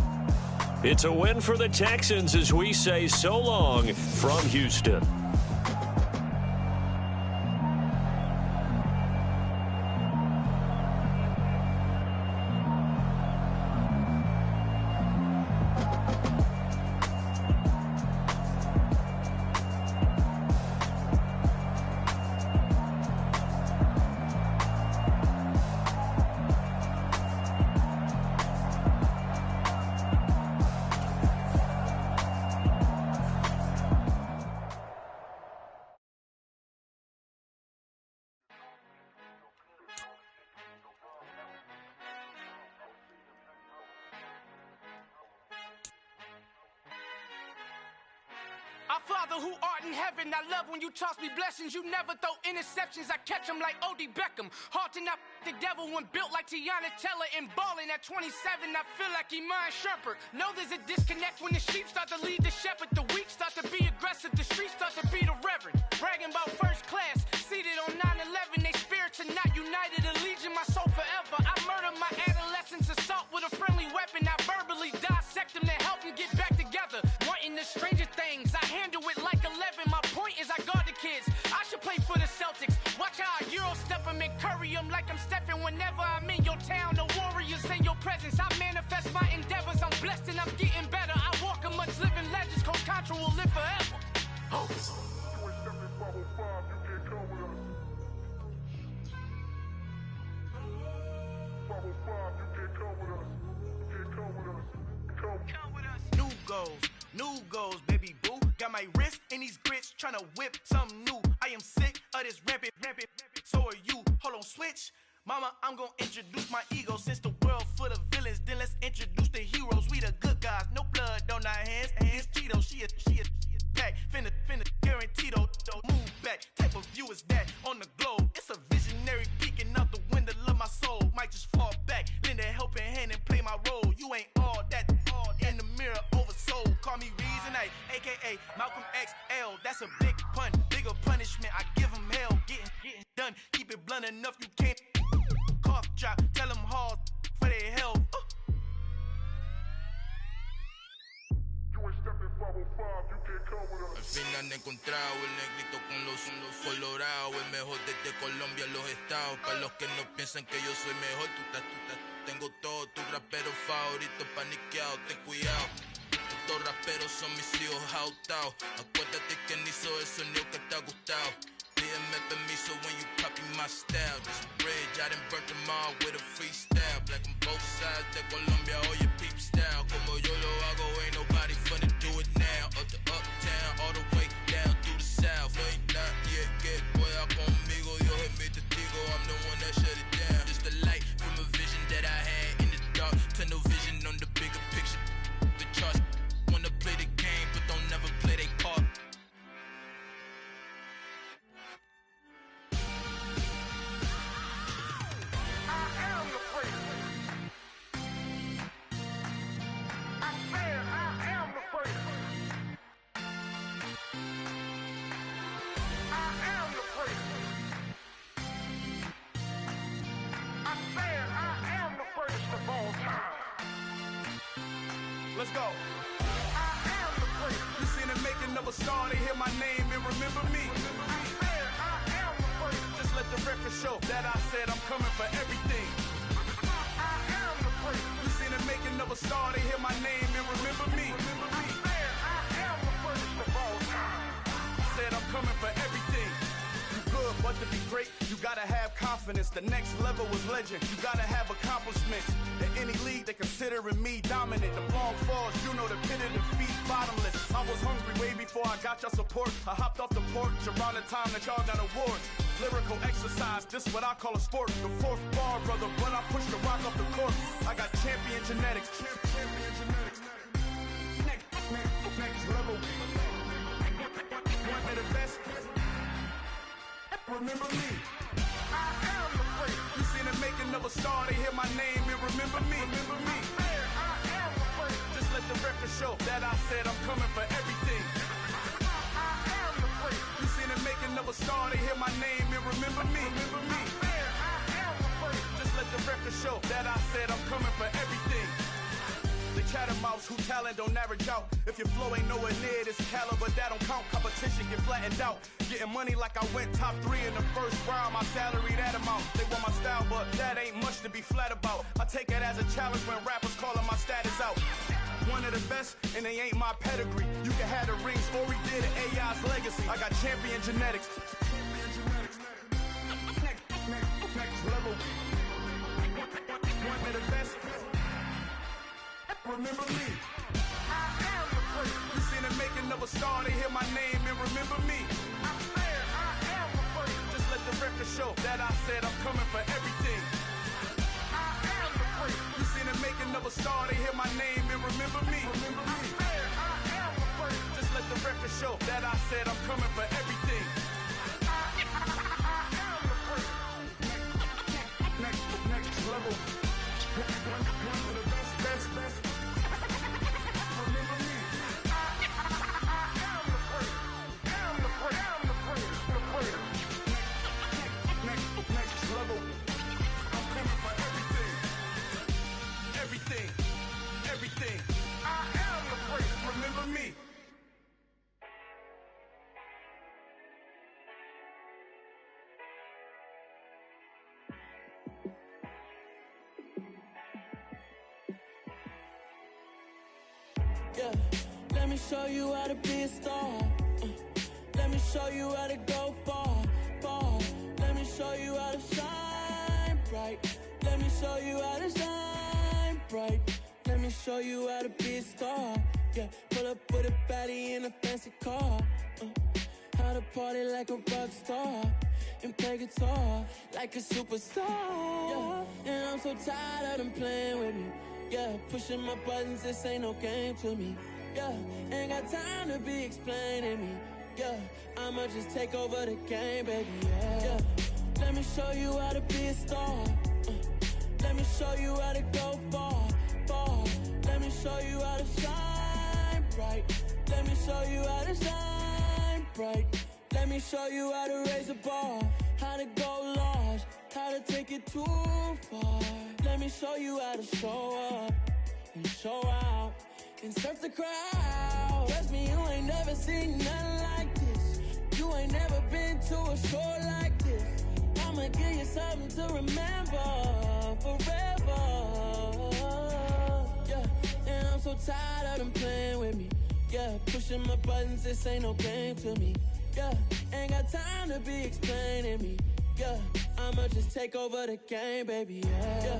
It's a win for the Texans as we say so long from Houston.
Our Father who art in heaven, I love when you toss me blessings. You never throw interceptions, I catch them like O.D. Beckham. Hard to not the devil when built like Tiana Teller and balling at 27. I feel like Iman Shumpert. Know there's a disconnect when the sheep start to lead the shepherd. The weak start to be aggressive, the streets start to be the reverend. Bragging about first class, seated on 9/11. They spirits are not united, a legion, my soul forever. I murder my adolescence, assault with a friendly weapon. I verbally dissect them to help them get back together. Wanting the stranger things, I handle it like 11. My point is I guard the kids. I should play for the Celtics. Watch how I Euro step them and curry them like I'm stepping whenever I'm in your town. The Warriors in your presence. I manifest my endeavors. I'm blessed and I'm getting better. I walk amongst living legends. Coach Contra will live forever. Oh. New goals, baby boo. Got my wrist in these grits, tryna whip something new. I am sick of this rampant. So are you. Hold on, switch. Mama, I'm gonna introduce my ego. Since the world full of villains, then let's introduce the heroes. We the good guys, no blood on our hands. Hands Tito, she a pack. Finna guarantee though. Move back. Type of view is that on the globe? It's a visionary peeking out the window of my soul. Might just fall back, lend a helping hand and play my role. You ain't all that in the mirror oversold. Call me Reason A, aka Malcolm XL. That's a big pun, bigger punishment. I give him hell, getting done. Keep it blunt enough, you can't cough drop. Tell them hard for their health.
Al fin han encontrado el negrito con los colorados, el mejor desde Colombia, los estados. Para los que no piensan que yo soy mejor, tengo todo, tu rapero favorito paniqueado, ten cuidado. Estos raperos son mis hijos jautados. Acuérdate que ni hizo el sonido que te ha gustado. Pídeme permiso when you copy my style. This bridge, I done burnt them all with a freestyle. Black on both sides de Colombia, oye peep style. Como
Let's go. I am the prince. You seen the making of a star, they hear my name and remember me. I am the prince. Just let the record show that I said I'm coming for everything. I am the prince. You seen the making of a star, they hear my name and remember me. I am the prince of all time. Said I'm coming for everything. You good, but to be great, you gotta have confidence. The next level was legend. You gotta have accomplishments. In any league, they considering me dominant. The long falls, you know the pit of defeat, bottomless. I was hungry way before I got your support. I hopped off the porch around the time that y'all got awards. Lyrical exercise, this what I call a sport. The fourth bar, brother, when I push the rock off the court. I got champion genetics. Champion genetics. Next level. One of the best. Remember me. I am the prince. You seen the making of a star, they hear my name and remember me. Remember me. I am the prince. Just let the record show that I said I'm coming for everything. I am the prince. You seen the making of a star, they hear my name and remember me. Remember me. I am the prince. Just let the record show that I said I'm coming for everything. The chattermouths who talent don't average out. If your flow ain't nowhere near this caliber, that don't count. Competition get flattened out. Getting money like I went top 3 in the first round. My salary that amount. They want my style, but that ain't much to be flat about. I take it as a challenge when rappers calling my status out. One of the best, and they ain't my pedigree. You can have the rings, or we did it, AI's legacy. I got champion genetics. Next level. One of the best. Remember me. I am the prince. You seen the making of a star, they hear my name and remember me. I am the prince. Just let the record show that I said I'm coming for everything. I am the prince. You seen the making of a star, they hear my name and remember me. Remember me. I am the prince. Just let the record show that I said I'm coming for everything. I am the prince. Next level. One of the best. Remember me. I am the prince. I'm the prince. The prince. Next level. I'm coming for everything. Everything. I am the prince. Remember me.
Yeah, let me show you how to be a star. Let me show you how to go far. Let me show you how to shine bright. Let me show you how to shine bright. Let me show you how to be a star. Yeah, pull up with a baddie in a fancy car. How to party like a rock star and play guitar like a superstar. Yeah, and I'm so tired of them playing with me. Yeah, pushing my buttons, this ain't no game to me. Yeah, ain't got time to be explaining me. Yeah, I'ma just take over the game, baby. Yeah, let me show you how to be a star. Let me show you how to go far. Let me show you how to shine bright. Let me show you how to shine bright. Let me show you how to raise a bar, how to go large, how to take it too far. Let me show you how to show up and show out and surf the crowd. Trust me, you ain't never seen nothing like this. You ain't never been to a show like this. I'ma give you something to remember forever. Yeah, and I'm so tired of them playing with me. Yeah, pushing my buttons, this ain't no game to me. Yeah, ain't got time to be explaining me. Yeah, I'ma just take over the game, baby. Yeah,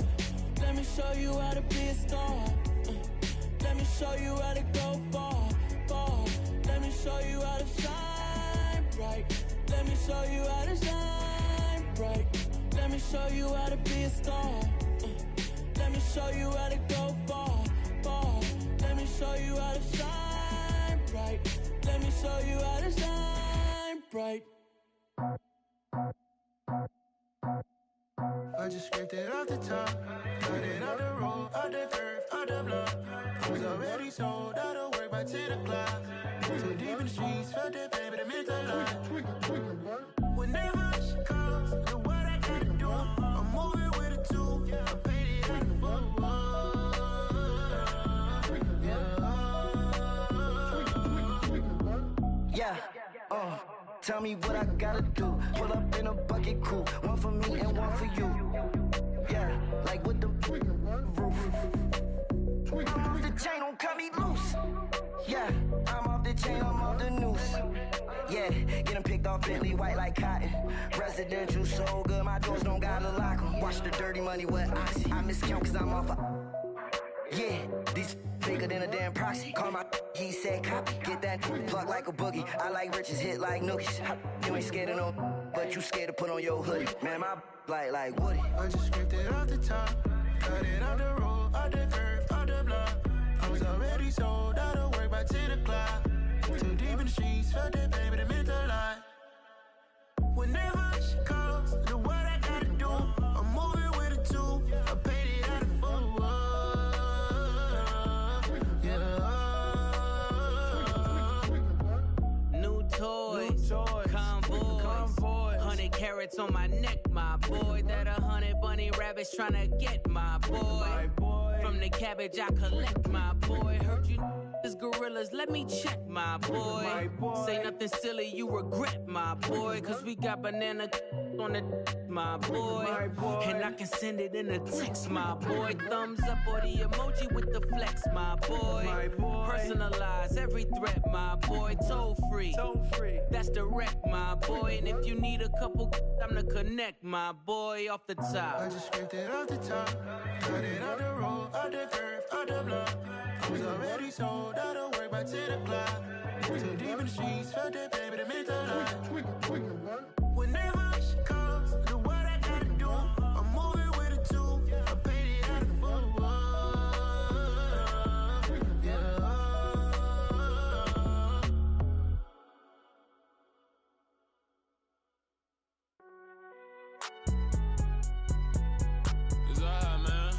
let me show you how to be a star. Let me show you how to go far. Let me show you how to shine bright. Let me show you how to shine bright. Let me show you how to be a star. Let me show you how to go far. Let me show you how to shine bright. Let me show you how to shine bright.
I just scraped it off the top, got it out the road, out the curve, out the block. I was already sold, out of work by 10 o'clock. Too deep in the streets, felt that pain, but it meant a lot. Whenever she calls, know what I gotta do. I'm moving with a two, I paid it out the book. Yeah.
Tell me what I gotta do. Pull up in a bucket crew. One for me and one for you. Yeah, like with the roof. I'm off the chain, don't cut me loose. Yeah, I'm off the chain, I'm off the noose. Yeah, getting picked off Bentley, white like cotton. Residential so good, my doors don't gotta lock 'em. Watch the dirty money with oxy. I miscount cause I'm off yeah, these bigger than a damn proxy. Call my he said copy. Get that plug like a boogie. I like riches, hit like nookies. You ain't scared of no, but you scared to put on your hoodie. Man, my like Woody.
I just scraped it off the top. Cut it off the road, off the curve, off the block. I was already sold out of work by 10 o'clock. Too deep in the streets, felt that baby, that meant a lot. Whenever she calls, do what I gotta do. I'm moving with a two. I paid it out of full. Yeah.
New toys, convoy. 100 carats on my neck, my boy. That 100 bunny rabbits tryna get my boy. From the cabbage I collect, my boy. Heard you is gorillas, let me check, my boy. Say nothing silly, you regret, my boy. Cause we got banana on the my boy. And I can send it in a text, my boy. Thumbs up or the emoji with the flex, my boy. Personalize every threat, my boy. Toll free, that's direct, my boy. And if you need a couple, I'm the connect, my boy. Off the top,
I just scraped it off the top. Cut it off the road, off the curve, off the block. I was already sold out of work by 10 o'clock. Too deep in the streets, felt that baby, that meant a lot. Whenever she calls, do what I gotta do. I'm moving with a two. I paid it out of full. Yeah.
It's all right, man.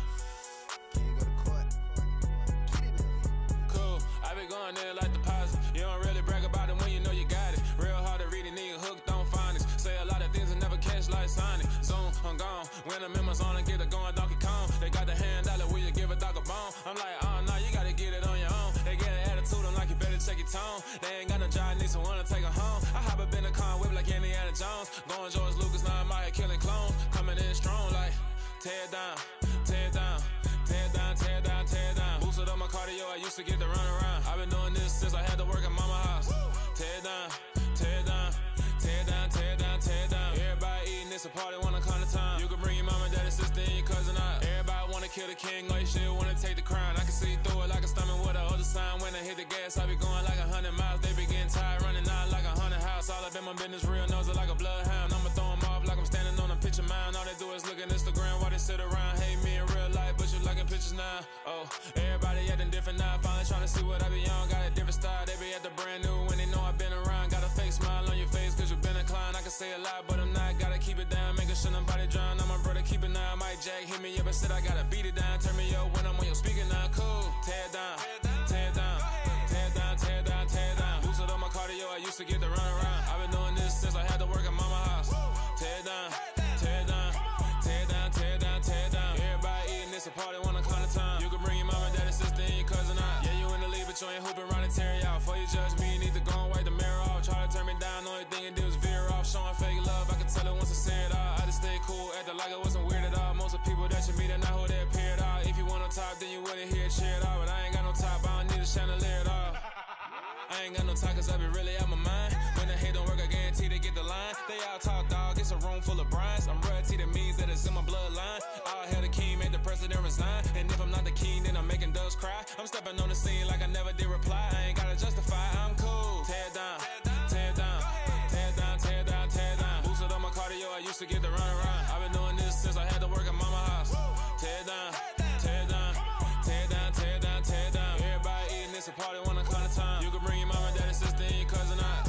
Cool. I be going there like deposit. You don't really brag about it when you know you got it. Real hard to read a nigga hooked on phonics. Say a lot of things and never catch like Sonic. Zoom, I'm gone. When I'm in my zone and get it going Donkey Kong. They got the hand dollar, will you give a dog a bone? I'm like, oh no, you gotta get it on your own. They get an attitude, I'm like, you better check your tone. They ain't got no job, need someone to take her home. I hop up in the car, whip like Indiana Jones. Going George Lucas, now I'm out here killing clones. Coming in strong like, tear down, tear down. Tear down, tear down, tear down. Boosted up my cardio, I used to get to run around. I've been doing this since I had to work at mama house. Tear down, tear down, tear down, tear down, tear down. Everybody eating, it's a party, one kind of time. You can bring your mama, daddy, sister, and your cousin out. Everybody wanna kill the king, or you shit wanna take the crown. I can see through it like a stomach with a other sign. When I hit the gas, I be going like 100 miles. They be getting tired, running out like 100 house. All up in my business, real nose like a bloodhound. I'ma throw them off like I'm standing on a picture mound. All they do is look at Instagram while they sit around. Hate me in real life, but you liking pictures now. Oh, everybody acting different now. Finally trying to see what I be on. Got a different style, they be at the brand new when they know I've been around. Got a fake smile on your face cause you been inclined. I can say a lot, but I'm not. Gotta keep it down, making sure nobody drown. I'm my brother, keep it now. Mike Jack hit me up and said I gotta beat it down. Turn me up when I'm on your speaker now. Cool, tear down, tear down, tear down, tear down, tear down. Boosted up my cardio, I used to get to run around. I've been doing this since I had to work at mama house. Tear down, tear down, tear down, tear down, tear down. Everybody eating, it's a party, one kind of time. You can bring your mama, daddy, sister, and your cousin out. Yeah, you in the league, but you ain't hooping around and tear you out. Before you judge me, you need to go and wipe the mirror off. Try to turn me down, the only thing you do is veer off. Showing fake love, I can tell it once I say it all. I just stay cool, acting like it wasn't weird at all. Most of the people that you meet are not who they appear at all. If you want on top, then you wouldn't hear it cheer at all. But I ain't got no top, I don't need a chandelier at all. I ain't got no talk cause I be really out my mind. When the hate don't work, I guarantee they get the line. They all talk dog, it's a room full of brinds. I'm royalty, that means that it's in my bloodline. All hell the king, made the president resign. And if I'm not the king, then I'm making doves cry. I'm stepping on the scene like I never did reply. I ain't gotta justify, I'm cool. Tear down, tear down, tear down, tear down, tear down. Boosted up my cardio, I used to get to run around. I've been doing this since I had to work at mama house. Tear down, tear down, tear down, tear down, tear down. Everybody eating, it's a party, one kind of time. You can bring your mama, daddy, sister, and your cousin out.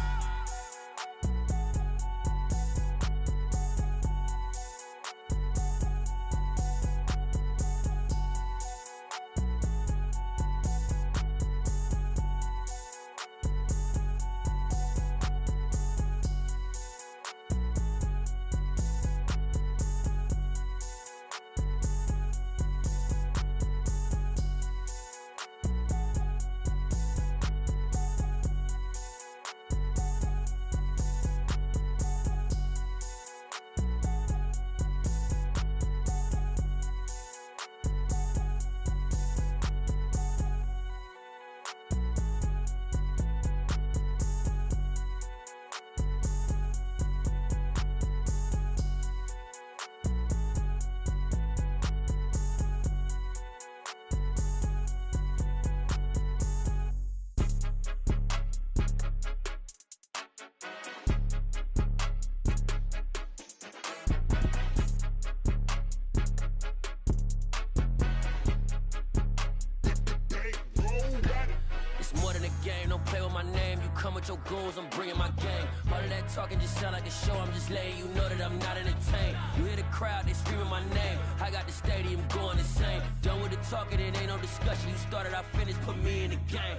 game, don't play with my name. You come with your goons, I'm bringing my gang. All of that talking just sound like a show, I'm just letting you know that I'm not entertained. You hear the crowd, they screaming my name. I got the stadium going insane. Done with the talking, it ain't no discussion. You started, I finished, put me in the game.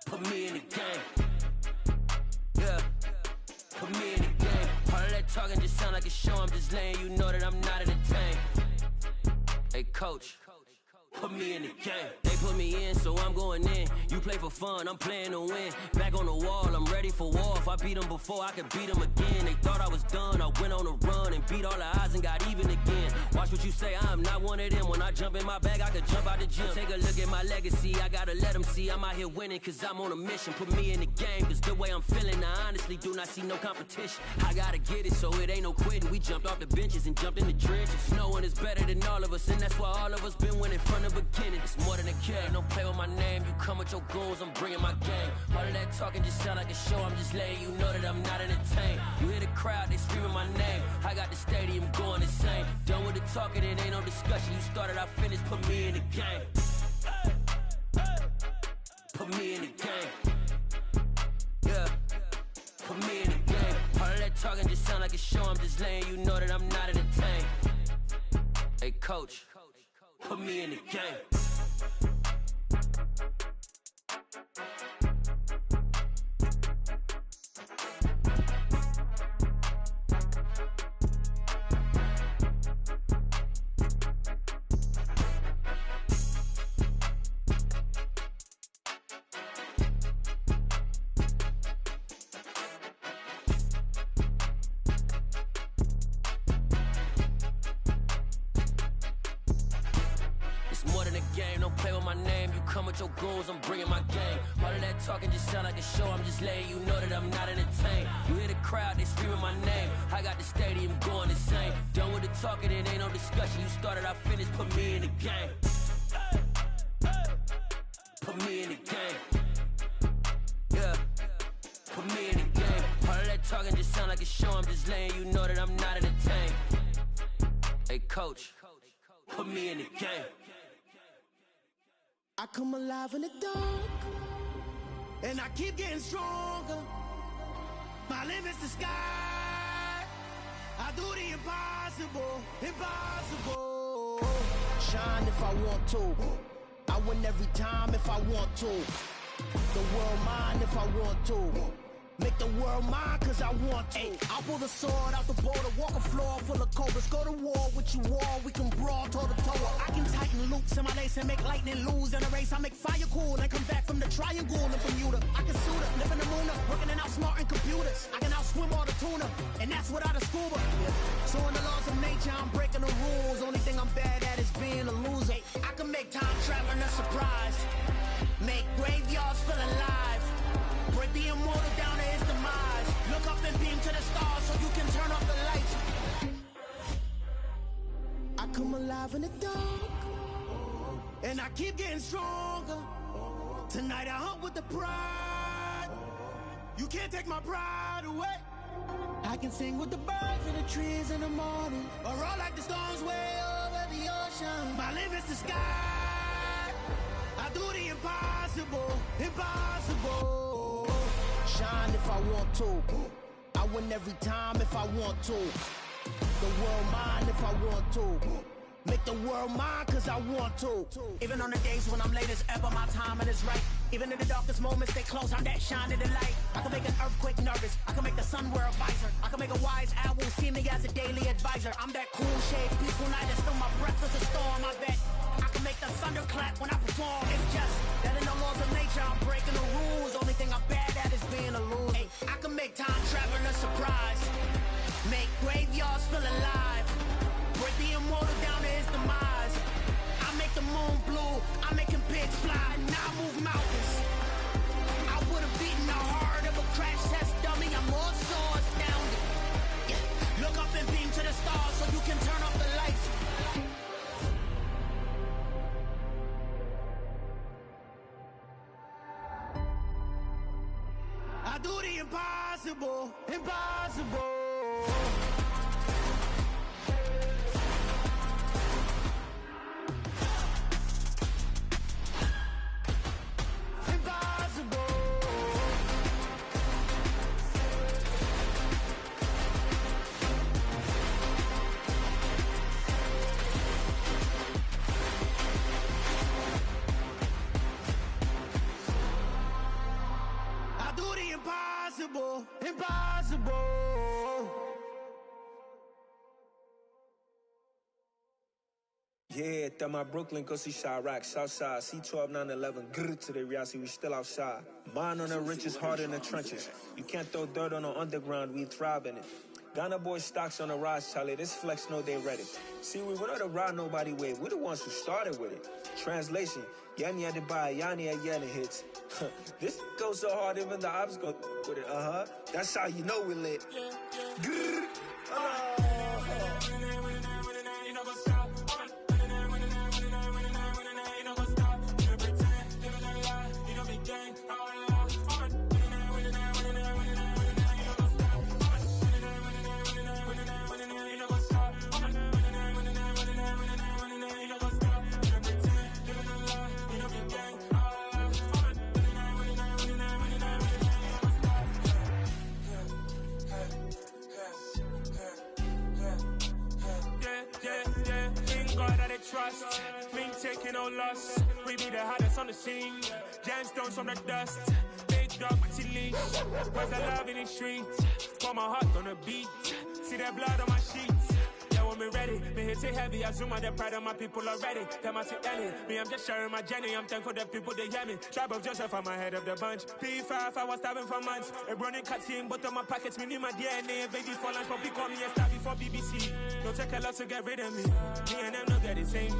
Put me in the game. Yeah, put me in the game. All of that talking just sound like a show, I'm just letting you know that I'm not entertained. Hey, coach. Put me in the game. They put me in, so I'm going in. You play for fun, I'm playing to win. Back on the wall, I'm ready for war. If I beat them before, I can beat them again. They thought I was done, I went on a run and beat all the odds and got even again. Watch what you say, I'm not one of them. When I jump in my bag, I could jump out the gym. Take a look at my legacy, I gotta let them see I'm out here winning, cause I'm on a mission. Put me in the game, cause the way I'm feeling, I honestly do not see no competition. I gotta get it, so it ain't no quitting. We jumped off the benches and jumped in the trenches. No one is better than all of us, and that's why all of us been winning from the beginning. It's more than a game, don't play with my name. You come with your goons, I'm bringing my gang. All of that talking just sound like a show, I'm just letting you know that I'm not entertained. You hear the crowd, they screaming my name. I got the stadium going insane. Done with the talking, it ain't no discussion. You started, I finished, put me in the game. Put me in the game. Yeah, put me in the game. All of that talking just sound like a show, I'm just letting you know that I'm not entertained. Hey, coach. Put me in the game. Your goals, I'm bringing my gang. All of that talking just sound like a show, I'm just letting you know that I'm not entertained. You hear the crowd, they screaming my name. I got the stadium going insane. Done with the talking, it ain't no discussion. You started, I finished, put me in the game. Put me in the game. Yeah, put me in the game. All of that talking just sound like a show, I'm just letting you know that I'm not entertained. Hey, coach, put me in the game.
I come alive in the dark, and I keep getting stronger. My limit's the sky. I do the impossible, impossible. Shine if I want to. I win every time if I want to. The world mine if I want to. Make the world mine cause I want to. Ay, I'll pull the sword out the border, walk a floor full of cobras. Go to war with you all, we can brawl toe to toe. I can tighten loops in my lace and make lightning lose in a race. I make fire cool and come back from the triangle in Bermuda. I can suit up, live in the moon up, working and outsmarting computers. I can outswim all the tuna, and that's without a scuba. So in the laws of nature, I'm breaking the rules. Only thing I'm bad at is being a loser. I can make time traveling a surprise, make graveyards feel alive. Break the immortal down to his demise. Look up and beam to the stars so you can turn off the lights. I come alive in the dark, and I keep getting stronger. Tonight I hunt with the pride. You can't take my pride away. I can sing with the birds and the trees in the morning, or roll like the storms way over the ocean. My limit's the sky. I do the impossible, impossible. Shine if I want to. I win every time if I want to. The world mine if I want to. Make the world mine cause I want to. Even on the days when I'm late as ever, my timing is right. Even in the darkest moments, stay close, I'm that shining the light. I can make an earthquake nervous, I can make the sun wear a visor. I can make a wise owl see me as a daily advisor. I'm that cool shade, peaceful night, and still my breath is a storm, I bet. I can make the thunder clap when I perform. It's just that in the laws of nature, I'm breaking the rules. Only thing I'm bad at is being a loser. Hey, I can make time travel a surprise, make graveyards feel alive. Break the immortal down to his demise. I make the moon blue, I'm making pigs fly, and I move mountains. I would've beaten the heart of a crash test dummy. I'm more so astounded. Yeah. Look up and beam to the stars so you can turn off the lights. I do the impossible, impossible.
impossible.
Yeah, that my Brooklyn, go see Chirac, Southside, C12, 911, grrr to the Riasi, we still outside. Mine on the riches, hard in the trenches. You can't throw dirt on the underground, we thrive in it. Ghana boys stocks on the rise, Charlie, this flex know they ready. See, we were not to ride nobody way, we the ones who started with it. Translation, Yanni had to buy, Yanni had Yanni hits. This goes so hard, even the ops go with it, That's how you know we lit. Grrr,
trust, me taking no loss. We be the hottest on the scene. Gemstones from the dust. Big dog with leash. Where's the love in the streets? Got my heart on the beat. See that blood on my sheets. Yeah, when me ready, me hit it heavy. I zoom out the pride of my people already. Tell my Ellie, me I'm just sharing my journey. I'm thankful that people they hear me. Tribe of Joseph, I'm ahead of the bunch. P5, I was starving for months. A running cutscene, but on my pockets, me need my DNA. Baby for lunch, but call me a star before BBC. Don't take a lot to get rid of me. Me and them don't get the same.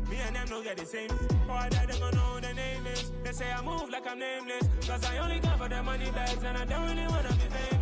Me and them don't get the same. Boy, that they gon' know who the name is. They say I move like I'm nameless. Cause I only come for the money bags and I don't really wanna be famous.